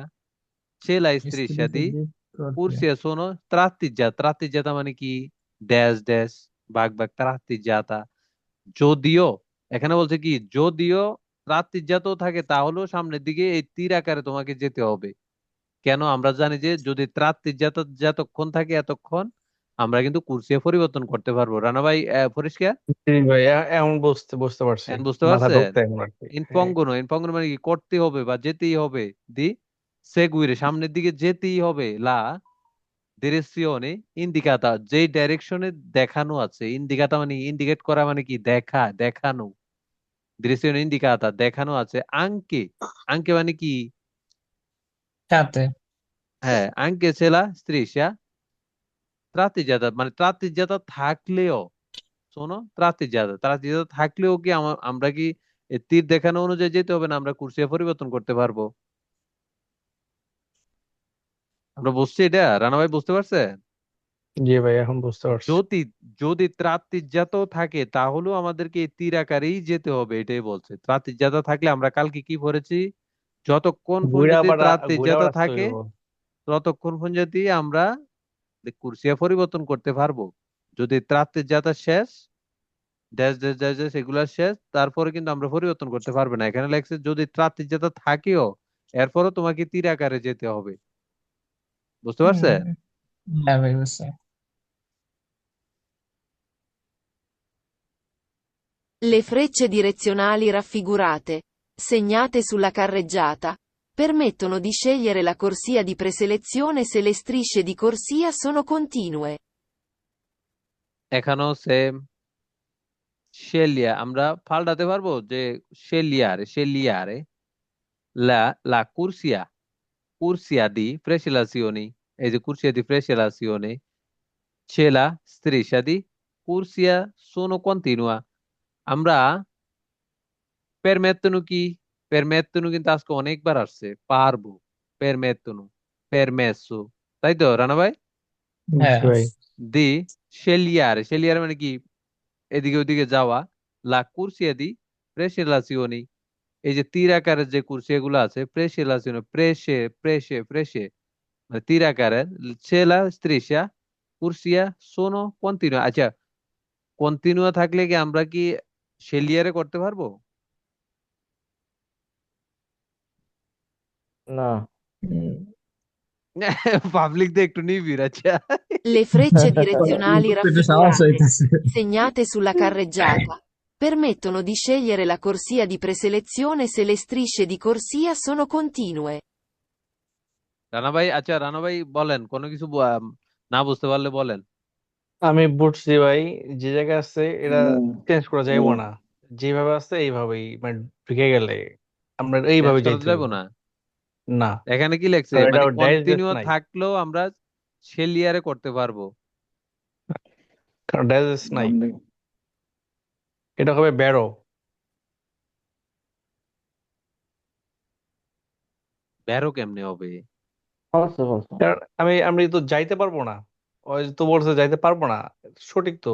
c'è la striscia di Cursia sono tratteggiata মানে কি ড্যাশ ড্যাশ ভাগ tratteggiata যদিও এখানে বলছে কি যদিও tratteggiato থাকে তাহলেও সামনের দিকে এই তীর আকারে তোমাকে যেতে হবে কেন আমরা জানি যে যদি tratteggiato যতক্ষণ থাকে এতক্ষণ আমরা কিন্তু কুরসিয়া পরিবর্তন করতে পারবো রানা ভাই পরিষ্কার জি ভাই এখন বুঝতে পারছি এখন বুঝতে মাথা পারছেন ঢুকতে এখন আর কি হ্যাঁ ইনপঙ্গনো মানে কি করতে হবে বা যেতেই হবে দি সেগুইরে সামনের দিকে যেতেই হবে লা ডিরেকশনে ইন্ডিকাতা যেই ডাইরেকশনে দেখানো আছে ইন্ডিকাতা মানে ইন্ডিকেট করা মানে কি দেখানো ডিরেকশনে ইন্ডিকাতা দেখানো আছে আঙ্কে আঙ্কে মানে কি সাথে হ্যাঁ আঙ্কে ছেলা স্ত্রীশা ত্রাতিজাতা থাকলেও শোনো ত্রাতিজাতা থাকলেও কি আমরা কি এই তীর দেখানো অনুযায়ী যেতে হবে না আমরা কুরসিয়া পরিবর্তন করতে পারবো আমরা বুঝছি এটা রানা ভাই বুঝতে পারছে জি ভাই এখন বুঝতে পারছি যদি যদি ত্রাতিজাত থাকে তাহলেও আমাদেরকে এই তীর আকারেই যেতে হবে এটাই বলছে ত্রাতিজাত থাকলে আমরা কালকে কি পড়েছি যতক্ষণ ঘুরা পর্যন্ত পাড়া ঘুরা ত্রাতিজাত পাড়া থাকে ততক্ষণ পর্যন্ত আমরা কুরসিয়া পরিবর্তন করতে পারবো যদি ত্রাতিজাত শেষ ড্যাশ ড্যাশ ড্যাশ ড্যাশ এগুলা শেষ তারপরে কিন্তু আমরা পরিবর্তন করতে পারবো না এখানে লেখছে যদি ত্রাতিজাত থাকেও এরপরও তোমাকে তীর আকারে যেতে হবে বুঝতে পারছে হ্যাঁ ভাই বুঝছি Le frecce direzionali raffigurate, segnate sulla carreggiata, permettono di scegliere la corsia di preselezione se le strisce di corsia sono continue. এখানেও সেম শেলিয়া আমরা পাল্টাতে পারবো যে শেলিয়ারে la cursia di precilazioni এই যে cursia di precilazione c'è la striscia di cursia sono continua আমরা permettono কি permettono কিন্তু আজকে অনেকবার আসছে পারবো permettono permesso তাই তো রানা ভাই হ্যাঁ ভাই দি শেলিয়ারে মানে কি এদিকে ওদিকে যাওয়া লা কুরসিয়া দি প্রেসেলাসিওনি এই যে তীর আকারের যে কুরসিয়া গুলো আছে প্রেসেলাসিওনি প্রেসে মানে তীর আকারের ছেলা স্ত্রিশা কুরসিয়া সোনো কন্টিনিউ আচ্ছা কন্টিনিউ থাকলে কি আমরা কি শেলিয়ারে করতে পারবো না উম, পাবলিক দিয়ে একটু নিবিড় আচ্ছা Le frecce একটু direzionali সাহস raffigurate, হইতেছে। segnate sulla carreggiata, permettono di scegliere la corsia di preselezione se le strisce di corsia sono continue. Rana ভাই, আচ্ছা রানা ভাই বলেন, কোনো কিছু না বুঝতে পারলে বলেন। আমি বুঝছি ভাই, যে জায়গায় আছে এটা হুম, চেঞ্জ করা যাইব হুম। না, যেভাবে আছে এইভাবেই, মানে ঢুকে গেলে আমরা চেঞ্জ এইভাবে করা যাইতে যাবে হইব না, না, এখানে কি লেখছে কারণ এটা মানে ডাইজেস্ট কন্টিনিউ নাই, থাকলেও আমরা শেলিয়ারে করতে পারবো। কারণ ডাইজেস্ট নাই, নাম নেই। এটা হবে ব্যারো। ব্যারো কেমনে হবে? ফালসো ফালসো। কারণ আমি তো যাইতে পারবো না, ওই তো বলছে যাইতে পারবো না, সঠিক তো।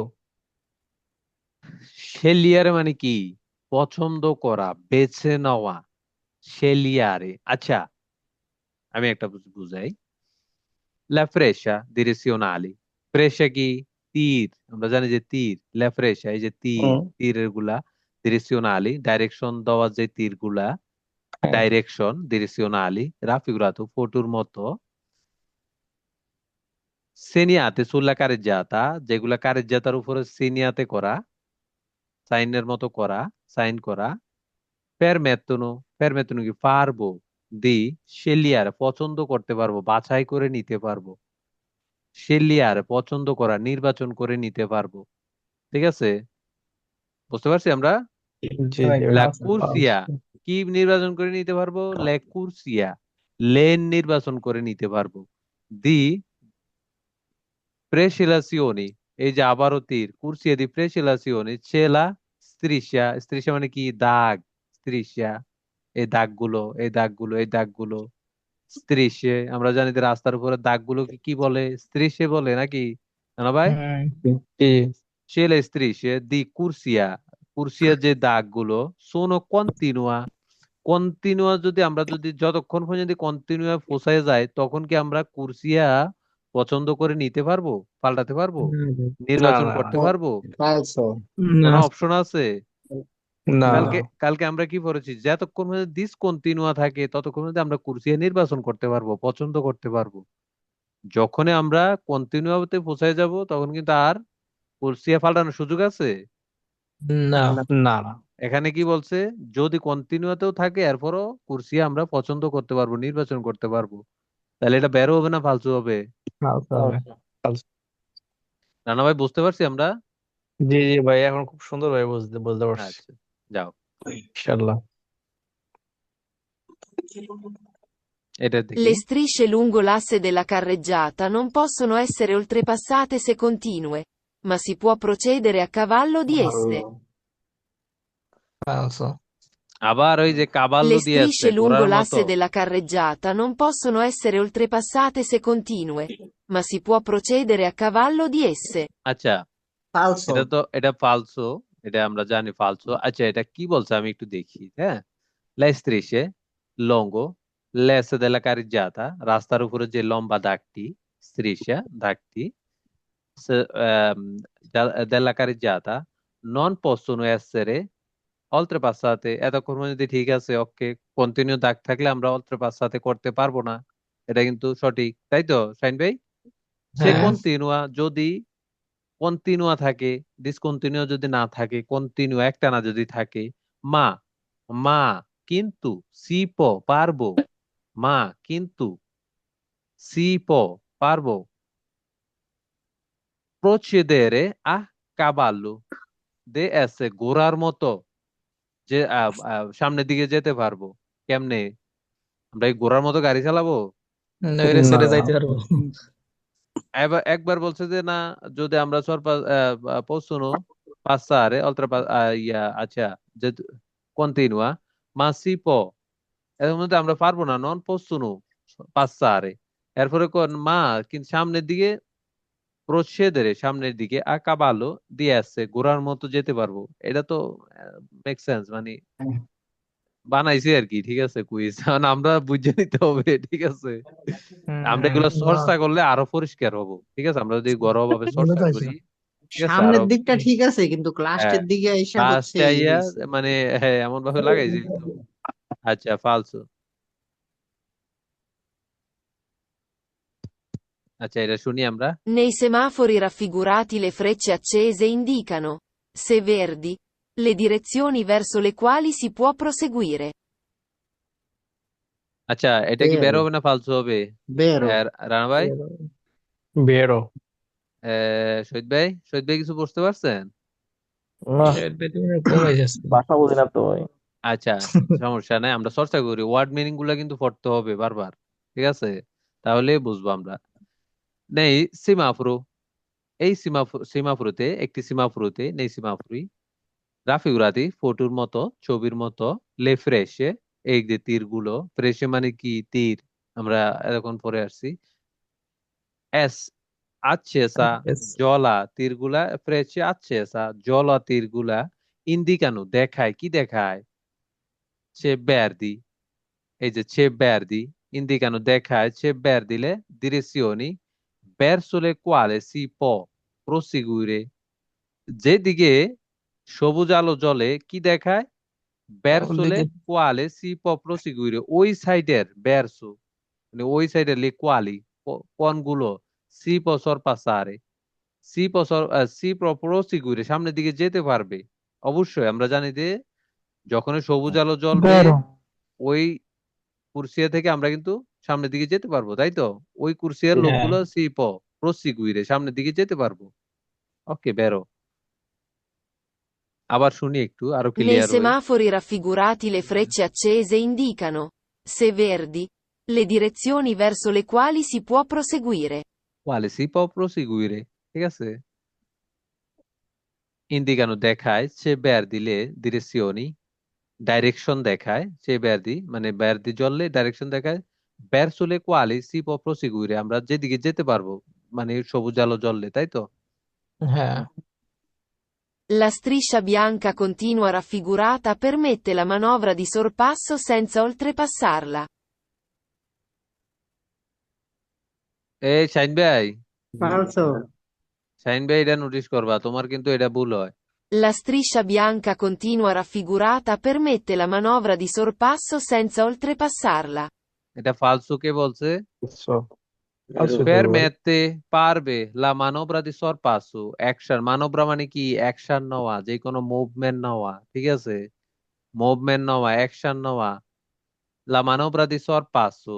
শেলিয়ারে মানে কি? পছন্দ করা, বেছে নেওয়া, শেলিয়ারে। আচ্ছা আমি একটা বুঝাই। লা ফ্রেশা ডিরেশনালি, ফ্রেশা কি? তীর, আমরা জানি যে তীর, লা ফ্রেশা এই যে তীর, হুম, তীরের গুলা, ডিরেশনালি ডাইরেকশন দেওয়ার যে তীর গুলা, হ্যাঁ, ডাইরেকশন ডিরেশনালি রাফিগুরাতো ফটোর মতো, সেনিয়াতে সুল্লা কারেজ্জাতা, যেগুলা কারেজ্জাতার উপরে সিনিয়াতে করা, সাইনের মতো করা, সাইন করা, পেরমেতুনো, পেরমেতুনো কি পারবো, দি শেলিয়ার পছন্দ করতে পারবো, বাছাই করে নিতে পারবো, শেলিয়ার পছন্দ করা, নির্বাচন করে নিতে পারবো। ঠিক আছে, বুঝতে পারছি আমরা। জি ভাই জি লা ফালসো। কুরসিয়া, কি নির্বাচন করে নিতে পারবো? লে কুরসিয়া, লেন নির্বাচন করে নিতে পারবো। দি প্রেসিলাসিওনি, এই যে আবারও তীর, কুরসিয়া দি প্রেসিলাসিওনি ছেলা স্ত্রিশা, স্ত্রিশা মানে কি? দাগ, স্ত্রিশা, এই দাগগুলো, এই দাগগুলো, এই দাগগুলো, স্ত্রিশে, আমরা জানি যে রাস্তার উপরে দাগগুলো কি কি বলে? স্ত্রিশে বলে নাকি না ভাই? জি। ছেলে স্ত্রিশে দি কুরসিয়া, কুরসিয়া যে দাগগুলো, সোনো কন্টিনুয়া, কন্টিনুয়া যদি আমরা যদি যতক্ষণ পর্যন্ত কন্টিনুয়া পোষায় যায় তখন কি আমরা কুরসিয়া পছন্দ করে নিতে পারবো, পাল্টাতে পারবো, না নির্বাচন না না করতে পারবো? ফালসো। না কোনো অপশন আছে? না না, কালকে কালকে আমরা কি পড়েছি? যতক্ষণ পর্যন্ত ডিসকন্টিনিউয়া থাকে ততক্ষণ পর্যন্ত আমরা কুরসিয়া নির্বাচন করতে পারবো, পছন্দ করতে পারবো। যখনই আমরা কন্টিনিউতে পৌঁছায় যাব তখন কিন্তু আর কুরসিয়া পাল্টানোর সুযোগ আছে? না না না, এখানে কি বলছে? যদি কন্টিনিউতেও থাকে এরপরও কুরসিয়া আমরা পছন্দ করতে পারবো, নির্বাচন করতে পারবো। তাহলে এটা বেরো হবে না ফালতু হবে? ফালসো হবে। ফালতু। রানা ভাই বুঝতে পারছি আমরা? জি জি ভাই, এখন খুব সুন্দর ভাবে বুঝতে বুঝতে পারছি, আচ্ছা যাও, ইনশাল্লাহ। এটা দেখি। Le strisce lungo l'asse della carreggiata non possono essere oltrepassate se continue, ma si può procedere a cavallo di esse. ফালসো। আবার ওই যে কাবাল্লো Le দিয়ে আসছে strisce lungo ঘোড়ার মতো। l'asse della carreggiata non possono essere oltrepassate se continue, ma si può procedere a cavallo di esse. আচ্ছা ফালসো। এটা ফালসো, এটা আমরা জানি ফালসো। আচ্ছা এটা কি বলছে আমি একটু দেখি। হ্যাঁ, লা strisce lungo l'asse della carreggiata, রাস্তার উপরে যে লম্বা দাগটি, striscia দাগটি, della carreggiata non possono essere oltrepassate, এতক্ষণ পর্যন্ত ঠিক আছে, ওকে, কন্টিনিউ দাগ থাকলে আমরা oltrepassate করতে পারবো না, এটা কিন্তু সঠিক, তাই তো শাইন ভাই? সে হ্যাঁ কন্টিনুয়া, যদি কন্টিনুয়া থাকে, ডিসকন্টিনিউ যদি না থাকে, কন্টিনিউ একটানা যদি থাকে, মা, মা কিন্তু, সিপ পারবো, মা কিন্তু, সিপ পারবো, প্রচেদেরে আহ কাবাল্লু দে এসে ঘোড়ার মতো, যে সামনের দিকে যেতে পারবো। কেমনে? আমরা এই ঘোড়ার মতো গাড়ি চালাবো? নইলে না ছেড়ে না, যাইতে পারবো। একবার বলছে যে না, যদি আমরা possono passare oltre ইয়া, আচ্ছা, যে কন্টিনুয়া, মা সি পো, এর মধ্যে আমরা পারবো না, নন possono passare, এরপরে মা কিন্তু সামনের দিকে, প্রচ্ছেদের সামনের দিকে আ cavallo দিয়ে আসছে, ঘোড়ার মতো যেতে পারবো। এটা তো মেক সেন্স, মানে বানাইছি আর কি। ঠিক আছে, কুইজ আমরা বুঝে নিতে হবে। ঠিক আছে, আমরা এগুলো চর্চা করলে আরো পরিষ্কার হব। ঠিক আছে, আমরা যদি ঘরোয়া ভাবে চর্চা করি, ঠিক আছে, আরো সামনের দিকটা ঠিক আছে কিন্তু হ্যাঁ, লাস্টের দিকে এসে হচ্ছে লাস্টে ই আইয়া হইছে। মানে হ্যাঁ এমন ভাবে লাগাইছি তো। আচ্ছা ফালসো। আচ্ছা এটা শুনি আমরা। Nei semafori raffigurati le frecce accese indicano, se verdi, le direzioni verso le quali si può proseguire. আচ্ছা এটা কি বের বেরো হবে না ফালতু হবে? বেরো রানা ভাই, বেরো। শহীদ ভাই কিছু বুঝতে পারছেন? না, কমে যাচ্ছে। ভাষা বুঝি না তো ভাই। আচ্ছা সমস্যা নাই, আমরা চর্চা করি, ওয়ার্ড মিনিং গুলা কিন্তু পড়তে হবে বারবার, ঠিক আছে? তাহলে বুঝবো আমরা। নেই সিমাফ্রো, এই সিমাফ্রোতে একটি সিমাফ্রোতে নেই সিমাফ্রি রাফিগুরাতি ফটোর মতো ছবির মতো লে ফ্রেশে, এই যে তীরগুলো, ফ্রেশে মানে কি তীর, আমরা এতক্ষণ পরে আসছি। এস accesa জলা তীরগুলা, ফ্রেশে accesa জলা তীরগুলা, ইন্দিকানো দেখায়, কি দেখায়? সে verdi, এই যে c'è verdi indicano দেখায়, c'è verdi le direzioni verso le quali si può proseguire, যেদিকে সবুজ আলো জ্বলে কি দেখায়? verso le quali si può proseguire, ওই সাইডের verso মানে ওই সাইডের le quali কোনগুলো si può sorpassare, si può proseguire সামনের দিকে যেতে পারবে। অবশ্যই আমরা জানি যে যখন সবুজ আলো জ্বলবে ওই কুরসিয়া থেকে আমরা কিন্তু সামনের দিকে যেতে পারবো, তাই তো? ওই কুরসিয়ার হ্যাঁ। লোকগুলো প্রসিগুইরে সামনের দিকে যেতে পারবো। ওকে বেরো। আবার শুনি একটু আরো Nei ক্লিয়ার হই। semafori raffigurati le frecce accese indicano, se verdi, le direzioni verso le quali si può proseguire. quale si può proseguire, ঠিক আছে? ইন্দিকানো দেখায়, সে বের দিলে direzioni, ডাইরেকশন দেখায়, সে বেরদি মানে বেরদি জ্বললে ডাইরেকশন দেখায়, verso le quali si può proseguire আমরা যেদিকে যেতে পারবো, মানে সবুজ আলো জ্বললে, তাই তো? হ্যাঁ। La striscia bianca continua raffigurata permette la manovra di sorpasso senza oltrepassarla. এই শাইন ভাই, ফালসো শাইন ভাই এটা নোটিস করবা, তোমার কিন্তু এটা ভুল হয়। La striscia bianca continua raffigurata permette la manovra di sorpasso senza oltrepassarla. এটা ফালসু কে বলছে? permette পারবে, la manovra di sorpasso action, মানবরা মানে কি অ্যাকশন নেওয়া, যে কোনো মুভমেন্ট নেওয়া, ঠিক আছে? মুভমেন্ট নেওয়া, অ্যাকশন নেওয়া। la manovra di sorpasso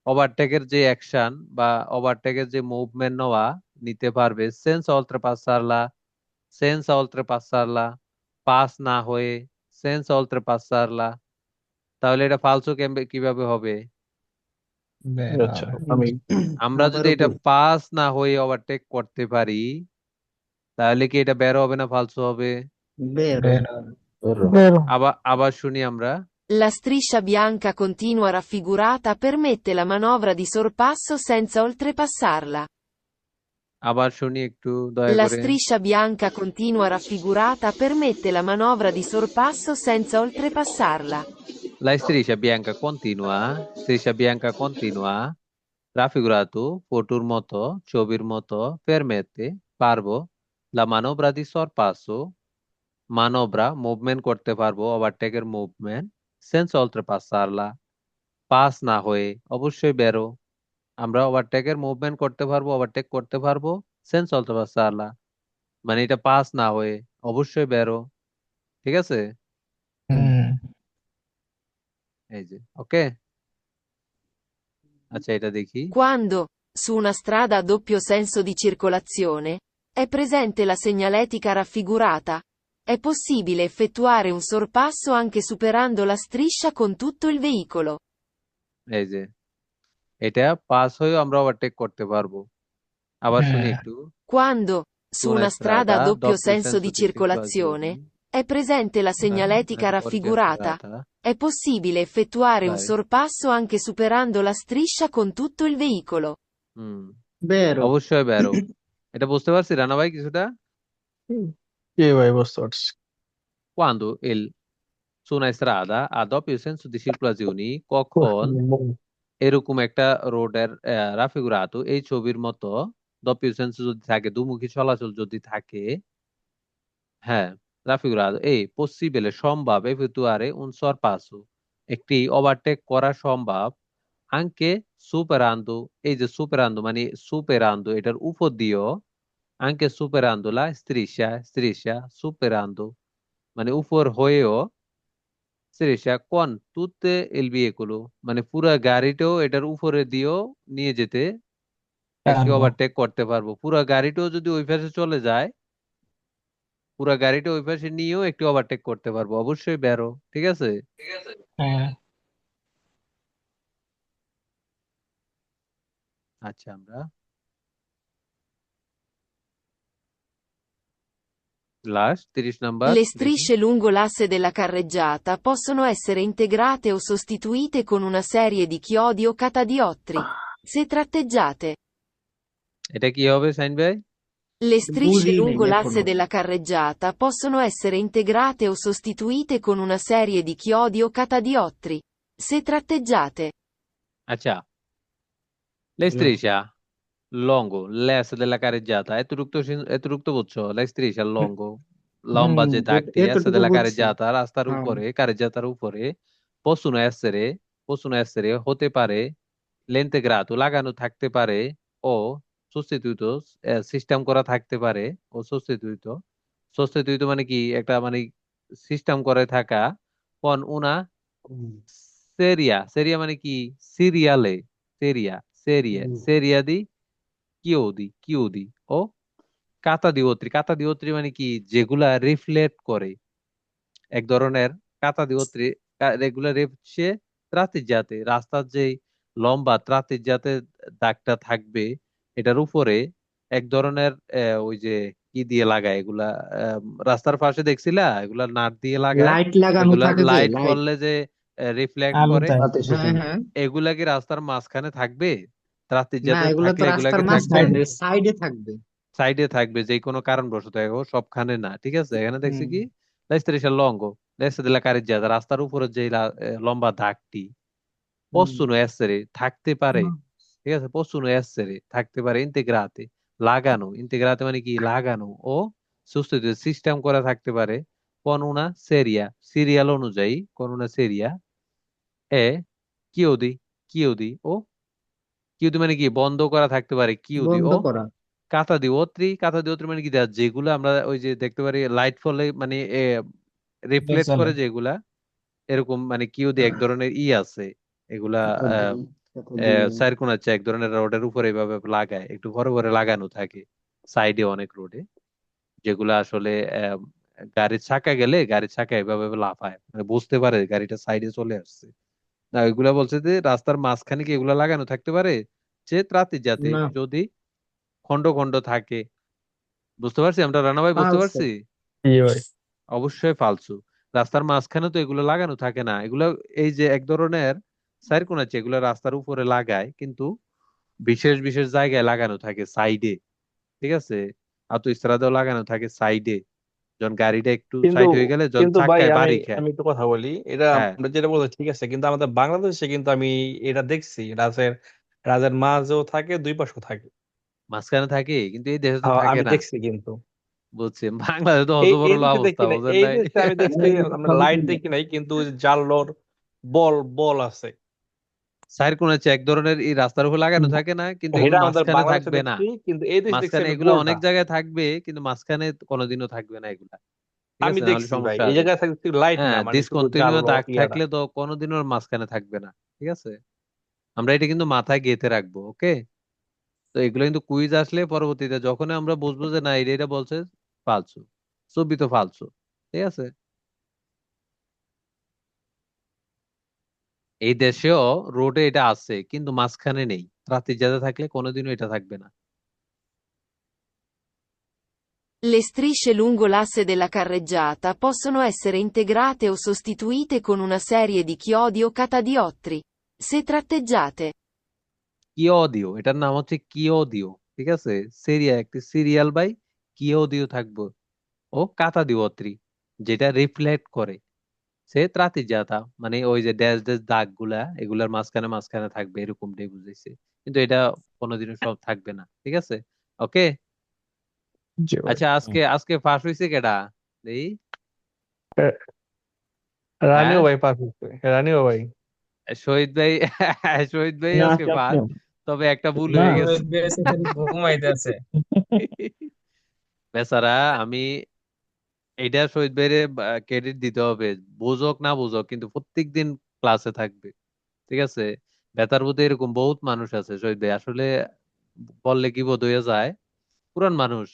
ওভারটেকের যে অ্যাকশন বা ওভারটেকের যে মুভমেন্ট নেওয়া নিতে পারবে, senza oltrepassarla, senza oltrepassarla pass না হয়ে, senza oltrepassarla। তাহলে এটা ফালসু কিভাবে হবে? আচ্ছা আমি আমরা যদি আবারও এটা বল। পাস না হয়ে ওভারটেক করতে পারি তাহলে কি এটা বেরো হবে না ফালসু হবে? বেরো আবার আবার শুনি আমরা। La striscia bianca continua raffigurata permette la manovra di sorpasso senza oltrepassarla. আবার শুনি একটু দয়া La করে। striscia bianca continua raffigurata permette la manovra di sorpasso senza oltrepassarla. La striscia bianca continua raffigurato ফটোর মতো ছবির মতো permette পারবো la manovra di sorpasso মানবরা মুভমেন্ট করতে পারবো, ওভারটেকের মুভমেন্ট, senza oltrepassarla পাস না হয়ে, অবশ্যই বেরো। আমরা ওভারটেকের মুভমেন্ট করতে পারবো, ওভারটেক করতে পারবো, senza oltrepassarla মানে এটা পাস না হয়ে, অবশ্যই বেরো, ঠিক আছে? এই যে ওকে। আচ্ছা এটা দেখি। Quando, su una strada a doppio senso di circolazione, è presente la segnaletica raffigurata, è possibile effettuare un sorpasso anche superando la striscia con tutto il veicolo. এই যে এটা পাস হয়েও আমরা ওভারটেক করতে পারবো। আবার শুনি হ্যাঁ। একটু। Quando, su Su una una strada a strada, doppio doppio senso senso di di circolazione, circolazione, è presente la segnaletica raffigurata, è possibile effettuare un Dai. sorpasso anche superando la striscia con tutto il veicolo. হুম বেরো অবশ্যই বেরো। এটা বুঝতে পারছি রানা ভাই কিছুটা? কে ভাই বুঝতে পারছি। Quando su una strada a doppio senso di circolazione, কখন এরকম একটা রোডের রাফিগুরাতো এই ছবির মতো doppio senso যদি থাকে, দুমুখী চলাচল যদি থাকে, হ্যাঁ রাফিগুরাতো এই possibile সম্ভব effettuare un sorpasso একটি ওভারটেক করা সম্ভব anche superando, এই যে superando মানে superando এটার উপর দিয়েও anche superando la striscia, striscia, superando মানে উপর হয়েও striscia con tutte il veicolo মানে পুরা গাড়িটাও এটার উপরে দিয়েও নিয়ে যেতে একটি পারবো। ওভারটেক করতে পারবো। পুরা গাড়িটাও যদি ওই পাশে চলে যায়, পুরা গাড়িটা ওই পাশে নিয়েও একটি ওভারটেক করতে পারবো, অবশ্যই বেরো। ঠিক আছে, হ্যাঁ, আচ্ছা আমরা লাস্ট 30 নাম্বার Le দেখি। strisce lungo l'asse della carreggiata possono essere integrate o sostituite con una serie di chiodi o catadiottri, se tratteggiate. এটা কি হবে সাইন ভাই? Le strisce বুঝি নাই lungo l'asse এখনো। della carreggiata possono essere integrate o sostituite con una serie di chiodi o catadiottri, se tratteggiate. আচ্ছা, la striscia lungo l'asse della carreggiata, এতটুকু তো বুঝছো? La striscia lungo লম্বা যে দাগটি আছে এতটুকু della বুঝছি। carreggiata রাস্তার হ্যাঁ। উপরে, carreggiataর উপরে possono essere হতে পারে l'integrato লাগানো থাকতে পারে ও sostituito সিস্টেম করা থাকতে পারে ও sostituito মানে কি একটা মানে সিস্টেম করে থাকা con una seria মানে কি সিরিয়ালে, সেরিয়া দি কিউদি ও কাতা দিওত্রি মানে কি যেগুলা রিফ্লেক্ট করে, এক ধরনের কাতা দিওত্রি রেগুলার সে ত্রাতিজাতে রাস্তার যে লম্বা ত্রাতিজাতে দাগটা থাকবে এটার উপরে এক ধরনের ওই যে কি দিয়ে লাগায় এগুলা, রাস্তার পাশে দেখছিলা এগুলা নাট দিয়ে লাগায়, লাইট লাগানো এগুলা থাকে যে লাইট লাইট। পড়লে যে রিফ্লেক্ট আলো করে, তাই। হ্যাঁ হ্যাঁ। এগুলা কি রাস্তার মাঝখানে থাকবে? না, ত্রাতিজাতে এগুলা তো থাকলে এগুলা রাস্তার কি থাকবে? মাঝখানে সাইডে থাকবে। সাইডে থাকবে যে কোনো কারণবশত, এখন সবখানে না। ঠিক আছে, এখানে দেখছি হুম। কি লাইস্তারিশার লঙ্গ লেস্তা দিলা কারিজ্জাতা রাস্তার উপরে যে লম্বা দাগটি possono essere থাকতে পারে। ঠিক আছে, possono essere থাকতে পারে ইন্তেগ্রাতে ইন্তেগ্রাতে মানে কি লাগানো ও sostituire সিস্টেম করা থাকতে পারে con una seria সিরিয়াল অনুযায়ী con una seria e chiudi ও কিউদি মানে কি বন্ধ করা থাকতে পারে, কিউদি বন্ধ ও করা। কাতা দিওত্রি মানে কি যেগুলো আমরা ওই যে দেখতে পারি লাইট ফলে মানে রিফ্লেক্ট চলে। করে যেগুলা, এরকম মানে কিউদি এক ধরনের আছে এগুলা সাইরকোন আছে এক ধরনের রোডের উপরে এভাবে লাগায়, একটু পরে পরে লাগানো থাকে সাইডে অনেক রোডে, যেগুলা আসলে গাড়ির চাকা গেলে গাড়ির চাকা এভাবে লাফায়, মানে বুঝতে পারে গাড়িটা সাইডে চলে আসছে। না, ওইগুলা বলছে যে রাস্তার মাঝখানে কি এগুলা লাগানো থাকতে পারে যে ত্রাতি যাতে না, যদি খন্ড খন্ড থাকে। বুঝতে পারছি আমরা, রানা ভাই বুঝতে ফালসো। পারছি? জি ভাই। অবশ্যই ফালতু। রাস্তার মাঝখানে তো এগুলো লাগানো থাকে না, এগুলো এই যে এক ধরনের সাইরকোন আছে এগুলো রাস্তার উপরে লাগায়, কিন্তু বিশেষ বিশেষ জায়গায় লাগানো থাকে সাইডে। ঠিক আছে, আতো ইস্তারাতেও লাগানো থাকে সাইডে, যখন গাড়িটা একটু কিন্তু সাইড হয়ে গেলে যখন কিন্তু ভাই চাক্কায় আমি বাড়ি খায়। আমি একটু কথা বলি, এটা হ্যাঁ, আমরা যেটা বলতে ঠিক আছে, কিন্তু আমাদের বাংলাদেশে কিন্তু আমি এটা দেখছি রাজের মাঝেও থাকে, দুই পাশেও থাকে। মাঝখানে থাকে কিন্তু এই দেশে তো থাকে আমি না। দেখছি কিন্তু বুঝছি, বাংলাদেশে তো এই হজবরল এই দেশে অবস্থা, দেখি নাই, বুঝেন এই নাই? দেশে আমি দেখছি আমরা লাইট দেখি নাই, কিন্তু ওই যে জানলোর বল বল আছে। সাইরকোন আছে এক ধরনের এই রাস্তার উপর লাগানো থাকে না, কিন্তু এটা এগুলো আমাদের মাঝখানে বাংলাদেশে থাকবে না। দেখছি, কিন্তু এই দেশে দেখছি মাঝখানে আমি এগুলো গোলটা। অনেক জায়গায় থাকবে কিন্তু মাঝখানে কোনোদিনও থাকবে না এগুলা। ঠিক আমি আছে, নাহলে দেখছি ভাই, সমস্যা এই আছে। জায়গায় থাকছি লাইট না, হ্যাঁ, মানে শুধু ডিসকন্টিনিউ জানলো দাগ ইয়াটা। থাকলে তো কোনোদিনও ওর মাঝখানে থাকবে না। ঠিক আছে, আমরা এটা কিন্তু মাথায় গেঁথে রাখবো। ওকে, তো এগুলো কিন্তু কুইজ আসলে পরবর্তীতে যখন আমরা বুঝবো যে না এটা বলছে ফালতু, ছবি তো ফালতু। ঠিক আছে, এই দেশেও রোডে এটা আছে কিন্তু মাঝখানে নেই, রাতে যেতে থাকলে কোনোদিনও এটা থাকবে না। Le strisce lungo l'asse della carreggiata possono essere integrate o sostituite con una serie di chiodi o catadiottri, se tratteggiate. কিওদিও, এটার নাম হচ্ছে কিওদিও। ঠিক আছে, একটি সিরিয়াল বাই কিওদিও থাকবো ও কাতা দিওত্রি যেটা রিফ্লেক্ট করে, সে ত্রাতিজাতা মানে ওই যে ড্যাশ ড্যাশ দাগ গুলা এগুলার মাঝখানে মাঝখানে থাকবে, এরকমটাই বুঝেছি, কিন্তু এটা কোনোদিনও সব থাকবে না। ঠিক আছে, ওকে। জি ভাই। আচ্ছা, আজকে আজকে ফার্স্ট হয়েছে কেডা দেই? হ্যাঁ, রানিও ভাই পাস হচ্ছে, রানিও ভাই। শহীদ ভাই শহীদ ভাই না আজকে আজকে আপনি ফার্স্ট, তবে একটা ভুল না হয়ে ওই গেছে। বেঁচে খালি ঘুমাইতেছে। বেচারা, আমি এইটা শহীদ ভাইরে ক্রেডিট দিতে হবে, বুঝুক না বুঝুক কিন্তু প্রত্যেকদিন ক্লাসে থাকবে, ঠিক আছে। বেতার বুথে এরকম বহুত মানুষ আছে শহীদ ভাই, আসলে বললে কি বোধ হয়ে যায়, পুরান মানুষ,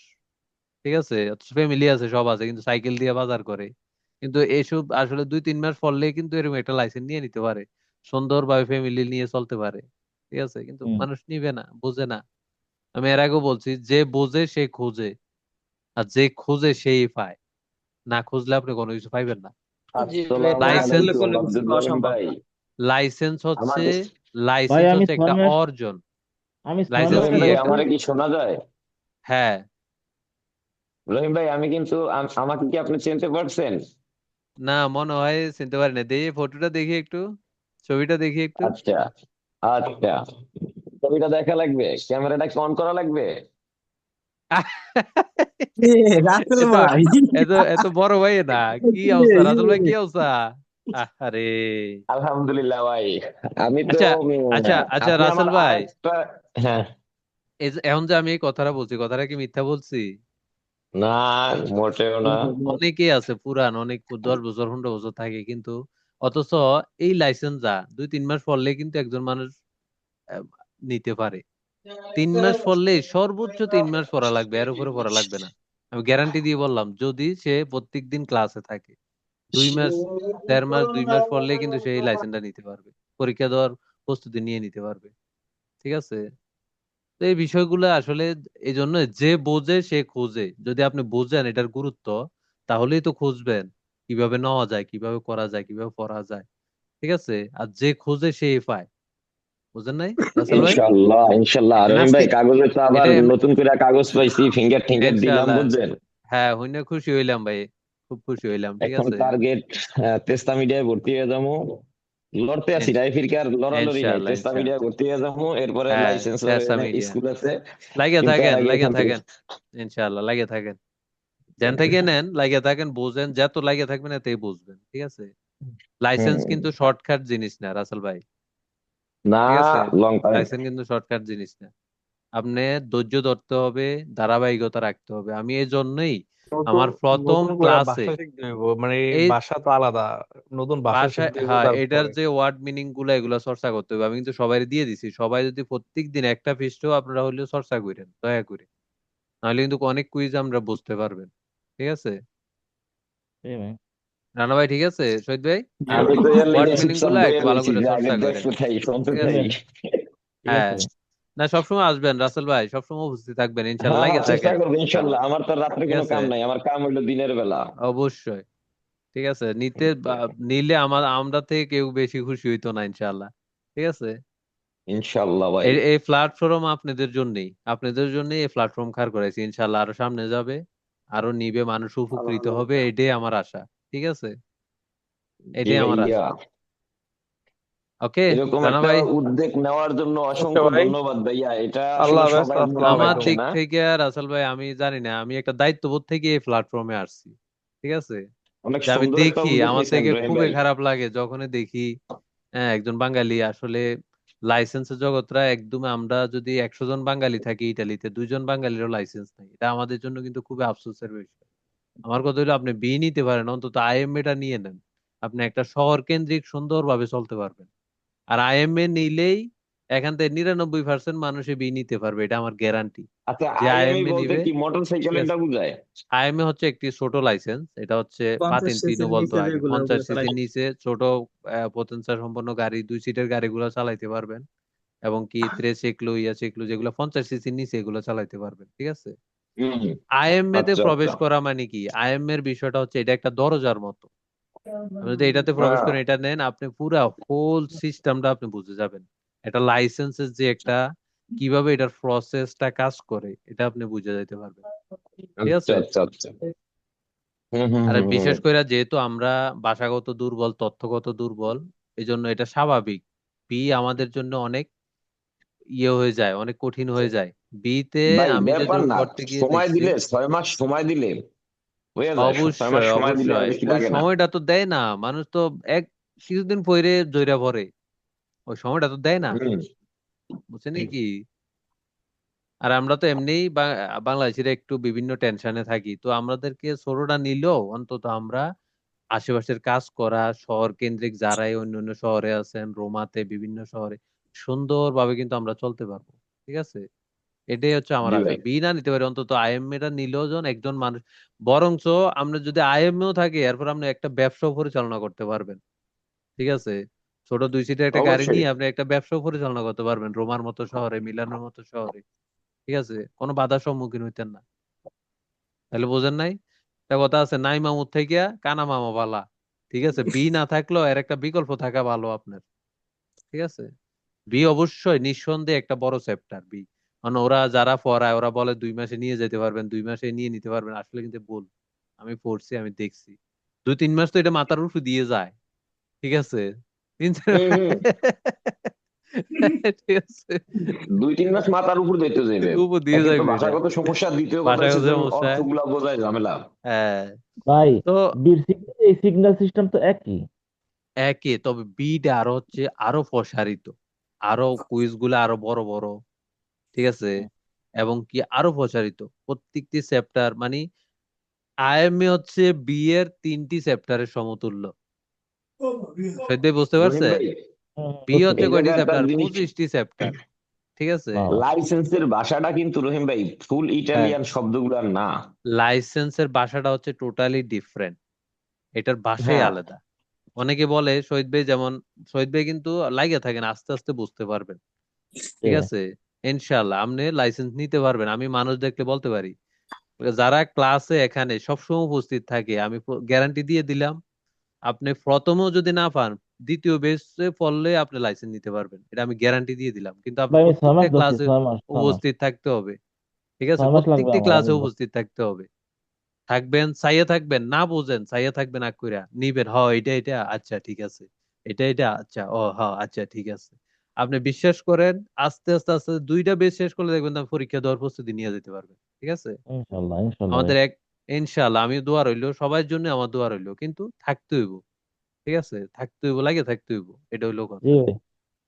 ঠিক আছে, ফ্যামিলি আছে, সব আছে, কিন্তু সাইকেল দিয়ে বাজার করে। কিন্তু এসব আসলে 2-3 মাস পড়লেই কিন্তু এরকম একটা লাইসেন্স নিয়ে নিতে পারে, সুন্দরভাবে ফ্যামিলি নিয়ে চলতে পারে, ঠিক আছে। কিন্তু হুম। মানুষ নিবে না, বোঝে না। আমি এর আগেও বলছি, যে বোঝে সে খোঁজে, আর যে খোঁজে সেই পায়, না খুঁজলে আপনি কোনো কিছু পাইবেন না। জি ভাই, আসসালামু না খুললে লাইসেন্স, আলাইকুম কোনো কিছু আব্দুল পাওয়া রহিম সম্ভব ভাই। না। লাইসেন্স হচ্ছে, আমাকে ভাই লাইসেন্স আমি হচ্ছে একটা 6 মাস অর্জন। আমি 6 লাইসেন্স মাস রহিম কি ভাই, যাবত একটু, আমারে কি শোনা যায়? হ্যাঁ। রহিম ভাই, আমি কিন্তু আমাকে কি আপনি চিনতে পারছেন? না মনে হয় চিনতে পারি না, দেখি ফটোটা দেখি একটু, ছবিটা দেখি একটু। আচ্ছা আচ্ছা, ছবিটা দেখা লাগবে, ক্যামেরাটা কি অন করা লাগবে? এ, রাসেল এত ভাই এত এত বড় ভাই না, কি অবস্থা রাজল ভাই, কি অবস্থা? আরে, আলহামদুলিল্লাহ ভাই। আমি তো আচ্ছা আচ্ছা আচ্ছা আপনি আমার রাসেল আর ভাই, একটা, হ্যাঁ, এখন যে আমি এই কথাটা বলছি, কথাটা কি মিথ্যা বলছি? না মোটেও না। অনেকেই আছে পুরান, অনেক 10 বছর 15 বছর থাকে কিন্তু, অথচ এই লাইসেন্স যা 2-3 মাস পড়লে কিন্তু একজন মানুষ আহ, নিতে পারে। 3 মাস পড়লে, সর্বোচ্চ 3 মাস পড়া লাগবে, এর উপরে পড়া লাগবে না। আমি গ্যারান্টি দিয়ে বললাম, যদি সে প্রত্যেকদিন ক্লাসে থাকে, 2 মাস 1.5 মাস 2 মাস পড়লে কিন্তু সেই লাইসেন্সটা নিতে পারবে, পরীক্ষা দেওয়ার প্রস্তুতি নিয়ে নিতে পারবে, ঠিক আছে। তো এই বিষয়গুলো আসলে এই জন্য, যে বোঝে সে খোঁজে, যদি আপনি বোঝেন এটার গুরুত্ব, তাহলেই তো খুঁজবেন কিভাবে নেওয়া যায়, কিভাবে করা যায়, কিভাবে পড়া যায়, ঠিক আছে। আর যে খোঁজে সেই পায়, বুঝেন নাই রাসেল ভাই? ইনশাল্লাহ ইনশাল্লাহ আমি রহিম আজকে ভাই, কাগজে তো আবার এটা নতুন করে কাগজ পাইছি, ফিঙ্গার টিঙ্গার দিলাম ইনশাআল্লাহ, বুঝছেন। হ্যাঁ হইনা খুশি হইলাম ভাই, খুব খুশি হইলাম, ঠিক এখন আছে। টার্গেট তেস্তা মিডিয়ায় ভর্তি হয়ে যাবো, লড়তে আছি, ইনশ- রায় ফিরকার লড়ালড়ি নাই, ইনশাআল্লাহ তেস্তা ইনশাআল্লাহ, মিডিয়ায় ভর্তি হয়ে যাবো, এরপরে হ্যাঁ লাইসেন্স তেসা মিডিয়া, স্কুল আছে, লাগে কিন্তু এর থাকেন আগে লাগে এখান থেকে থাকেন, ইনশাআল্লাহ লাগে থাকেন, যেন থেকে নেন লাগে থাকেন, বুঝেন, যত লাগে থাকবেন এতেই বুঝবেন, ঠিক আছে। লাইসেন্স হম, কিন্তু শর্টকাট জিনিস না রাসেল ভাই, না ঠিক আছে। Long time. লাইসেন্স কিন্তু শর্টকাট জিনিস না, আপনি ধৈর্য ধরতে হবে, ধারাবাহিকতা রাখতে হবে। আমি এই জন্যই নতুন আমার প্রথম নতুন করে ক্লাসে ভাষা শিখতে হইব, মানে এই ভাষা তো আলাদা, নতুন ভাষা ভাষায়, শিখতে হইব হ্যাঁ, এটার তারপরে। যে ওয়ার্ড মিনিং গুলো এগুলো চর্চা করতে হবে। আমি কিন্তু সবাই দিয়ে দিছি, সবাই যদি প্রত্যেক দিন একটা পৃষ্ঠাও আপনারা হলেও চর্চা করেন দয়া করে, নাহলে কিন্তু অনেক কুইজ আমরা বুঝতে পারবেন, ঠিক আছে। এই ভাই রানা ভাই, ঠিক আছে, শহীদ ভাই, আমি তো এর ওয়ার্ড লেগে মিনিং চুপচাপ গুলা একটু বইয়ে ভালো লইছি করে যে আগে চর্চা করেন, দেখতে থাই, শুনতে ঠিক আছে। থাই। ঠিক হ্যাঁ, আছে। না সবসময় আসবেন রাসেল ভাই, সবসময় উপস্থিত থাকবেন, ইনশাল্লাহ হ্যাঁ লাগে হ্যাঁ, চেষ্টা থাকেন, করবো ইনশাল্লাহ। আমার তো রাত্রে ঠিক কোনো আছে, কাম নাই, আমার কাম হইলো দিনের বেলা। অবশ্যই, ঠিক আছে। নিলে আমরা থেকে কেউ বেশি খুশি হইতো না, ইনশাল্লাহ, ঠিক আছে। ইনশাল্লাহ ভাই। এই প্ল্যাটফর্ম আপনাদের জন্যই এই প্ল্যাটফর্ম খাড় করাইছি, ইনশাল্লাহ আরো সামনে যাবে, আরো নিবে, মানুষ উপকৃত হবে, এটাই আমার আশা, ঠিক আছে, জি এটাই আমার ভাইয়া, আশা। ওকে এরকম রানা একটা ভাই, উদ্যোগ নেওয়ার জন্য ওকে অসংখ্য ভাই, ধন্যবাদ ভাইয়া, এটা আল্লাহ আসলে হাফেজ, সবাই মনে আসসালামু আমার রাখছে আলাইকুম। দিক না। থেকে রাসেল ভাই, আমি জানি না, আমি একটা দায়িত্ববোধ থেকে এই প্ল্যাটফর্মে আসছি, ঠিক আছে। অনেক যে আমি সুন্দর একটা দেখি, উদ্যোগ আমার নিয়েছেন থেকে রহিম খুবই ভাই। খারাপ লাগে যখনই দেখি, হ্যাঁ, একজন বাঙালি আসলে লাইসেন্সের জগৎরা একদম, আমরা যদি 100 জন বাঙালি থাকি ইটালিতে, 2 জন বাঙালিরও লাইসেন্স নাই, এটা আমাদের জন্য কিন্তু খুবই আফসোসের বিষয়। আমার কথা হলো, আপনি বি নিতে পারেন, অন্তত আইএমএ টা নিয়ে নেন, আপনি একটা শহর কেন্দ্রিক সুন্দরভাবে চলতে পারবেন। আর আইএমএ নিলেই এখান থেকে 99% মানুষই বি নিতে পারবে, এটা আমার গ্যারান্টি। আচ্ছা, যে আইএমই আইএমএ বলতে নিবে, কি মোটর ঠিক আছে। সাইকেলেরটা বুঝায়? আইএমএ হচ্ছে একটি ছোট লাইসেন্স, এটা হচ্ছে 50 পাতেন্তিনো সিসির বলতো নিচে আগে, যেগুলো, 50 সিসির নিচে ছোট পতেন্সিয়াল সম্পন্ন গাড়ি, 2 সিটের গাড়িগুলো চালাইতে পারবেন, এবং কি ত্রিচক্র ইয়াচক্র যেগুলো 50 সিসির নিচে, এগুলো চালাইতে পারবেন, ঠিক আছে। হম, আইএমএ তে আচ্ছা প্রবেশ আচ্ছা। করা মানে কি, আইএমএ এর বিষয়টা হচ্ছে এটা একটা দরজার মতো, আপনি যদি এটাতে প্রবেশ হ্যাঁ, করেন, এটা নেন, আপনি পুরা হোল সিস্টেমটা আপনি বুঝে যাবেন। এটা লাইসেন্সের যে একটা, কিভাবে এটার প্রসেসটা কাজ করে, এটা আপনি বুঝে যাইতে পারবেন, ঠিক আচ্ছা আছে। আচ্ছা আচ্ছা। হম হম আর হম হম। বিশেষ করে যেহেতু আমরা ভাষাগত দুর্বল, তথ্যগত দুর্বল, এই জন্য এটা স্বাভাবিক, বি আমাদের জন্য অনেক ইয়ে হয়ে যায়, অনেক কঠিন হয়ে যায়। বিতে ভাই আমি যে ব্যাপার না, করতে গিয়ে সময় দেখছি, দিলে 6 মাস সময় দিলে হয়ে যায়, 6 মাস অবশ্যই সময় দিলে আর অবশ্যই বেশি ওই লাগে না। সময়টা তো দেয় না, মানুষ তো এক কিছুদিন পরে জইরা পড়ে, ওই সময়টা তো দেয় না, হুম, বুঝছেন কি? আর আমরা তো এমনিই বাংলাদেশিরা একটু বিভিন্ন টেনশনে থাকি, তো আমাদেরকে ছোটটা নিলেও অন্তত আমরা আশেপাশের কাজ করা, শহর কেন্দ্রিক যারাই অন্য অন্য শহরে আছেন, রোমাতে বিভিন্ন শহরে সুন্দরভাবে কিন্তু আমরা চলতে পারবো। ঠিক আছে, এটাই হচ্ছে আমার জি আশা। ভাই, বি না নিতে পারি, অন্তত আইএমএ টা নিলেও যেন একজন মানুষ, বরঞ্চ আমরা যদি আইএমএও থাকে এরপর আপনি একটা ব্যবসাও পরিচালনা করতে পারবেন। ঠিক আছে, ছোট 2 সিটের একটা গাড়ি অবশ্যই। নিয়ে আপনি একটা ব্যবসাও পরিচালনা করতে পারবেন রোমার মতো শহরে, মিলানোর মতো শহরে। ঠিক আছে, কোনো বাধার সম্মুখীন হইতেন না। তাহলে বোঝেন নাই? একটা কথা আছে, নাই মামুর থেকে কানা মামা বালা। ঠিক আছে, বি না থাকলেও এর একটা বিকল্প থাকা ভালো আপনার। ঠিক আছে, বি অবশ্যই নিঃসন্দেহে একটা বড় চ্যাপ্টার বি। মানে ওরা যারা পড়ায় ওরা বলে 2 মাসে নিয়ে যেতে পারবেন, 2 মাসে নিয়ে নিতে পারবেন, আসলে কিন্তু ভুল। আমি পড়ছি, আমি দেখছি 2-3 মাস তো এটা মাথার উপর দিয়ে যায়। ঠিক আছে, হুম হুম, ঠিক আছে, 2-3 মাস মাথার উপর দিতে যাবে। উপর দিয়ে একে তো যাইবে এটা, ভাষাগত সমস্যা, দ্বিতীয় কথা বাসায় হচ্ছে যে সমস্যা। অর্থগুলা বোঝায় ঝামেলা। হ্যাঁ, ভাই তো বীর এই সিগন্যাল সিস্টেম তো একই। একে, তবে বিটা আরো হচ্ছে আরো প্রসারিত, আরো কুইজ গুলো আরো বড় বড়। ঠিক আছে, এবং কি আরো প্রসারিত প্রত্যেকটি চ্যাপ্টার, মানে আইএমএ হচ্ছে বি এর 3টি চ্যাপ্টারের সমতুল্য। সত্যি বুঝতে রহিম পারছেন? ভাই, বি বুঝতে হচ্ছে এই কয়টি জায়গায় একটা চ্যাপ্টার? জিনিস, 25টি চ্যাপ্টার। ঠিক আছে, বাবা। লাইসেন্সের ভাষাটা কিন্তু রহিম ভাই ফুল হ্যাঁ, ইটালিয়ান শব্দগুলা না। লাইসেন্সের ভাষাটা হচ্ছে টোটালি ডিফারেন্ট, এটার ভাষাই হ্যাঁ, আলাদা। অনেকে বলে শহীদ ভাই, যেমন শহীদ ভাই কিন্তু লাগে থাকেন, আস্তে আস্তে বুঝতে পারবেন। ঠিক আছে, ইনশাল্লাহ আপনি লাইসেন্স নিতে পারবেন, আমি মানুষ দেখলে বলতে পারি। যারা ক্লাসে এখানে সবসময় উপস্থিত থাকে, আমি গ্যারান্টি দিয়ে দিলাম, আপনি প্রথমেও যদি না পান, দ্বিতীয় বেসে পড়লে আপনি লাইসেন্স নিতে পারবেন, এটা আমি গ্যারান্টি দিয়ে দিলাম। কিন্তু আপনি ভাই আমি 6 প্রত্যেকটা মাস ধরছি, ক্লাসে 6 মাস উপস্থিত থাকতে হবে। ঠিক আছে, 6 মাস লাগবে প্রত্যেকটি আমার, ক্লাসে আমি উপস্থিত থাকতে হবে। থাকবেন, চাইয়ে থাকবেন, না বুঝেন চাইয়ে থাকবেন, আগ কইরা নিবেন, হ এটা এটা আচ্ছা ঠিক আছে, এটা এটা আচ্ছা, ও হ আচ্ছা ঠিক আছে। আপনি বিশ্বাস করেন, আস্তে আস্তে আস্তে 2টা বেস শেষ করলে দেখবেন আপনি পরীক্ষা দেওয়ার প্রস্তুতি নিয়ে যেতে পারবেন। ঠিক আছে, ইনশাল্লাহ ইনশাল্লাহ ভাই। আমাদের এক, ইনশাআল্লাহ আমি দোয়া রইলো সবার জন্য, আমার দোয়া রইলো, কিন্তু থাকতে হইব। ঠিক আছে, থাকতে হইব, লাগে থাকতে হইব, এটা হইলো জি কথা। ভাই,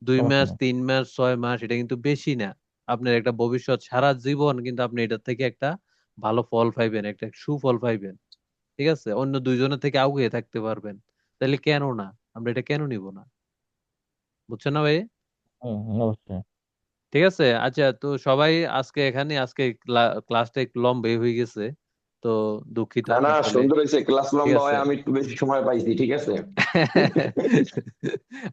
2 মাস, সমস্যা নেই। 3 মাস, 6 মাস এটা কিন্তু বেশি না। আপনার একটা ভবিষ্যৎ, সারা জীবন কিন্তু আপনি এটা থেকে একটা ভালো ফল পাইবেন, একটা সুফল পাইবেন। ঠিক আছে, অন্য 2 জনের থেকে আগুয়ে থাকতে পারবেন। তাহলে কেন না, আমরা এটা কেন নিব না? বুঝছেন না ভাই? অবশ্যই। ঠিক আছে, আচ্ছা, তো সবাই আজকে এখানে, আজকে ক্লাসটা একটু লম্বা হয়ে গেছে, তো দুঃখিত না না, আসলে। সুন্দর হয়েছে, ক্লাস ঠিক লম্বা আছে, হয়, আমি একটু বেশি সময় পাইছি, ঠিক আছে।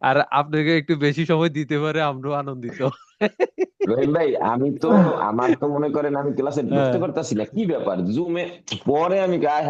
আর আপনাকে একটু বেশি সময় দিতে পারে আমরাও আনন্দিত। রহিম ভাই, আমি তো, আমার তো মনে করেন আমি ক্লাসে ঢুকতে হ্যাঁ, পারতাছি না, কি ব্যাপার জুমে, পরে আমি গায়ে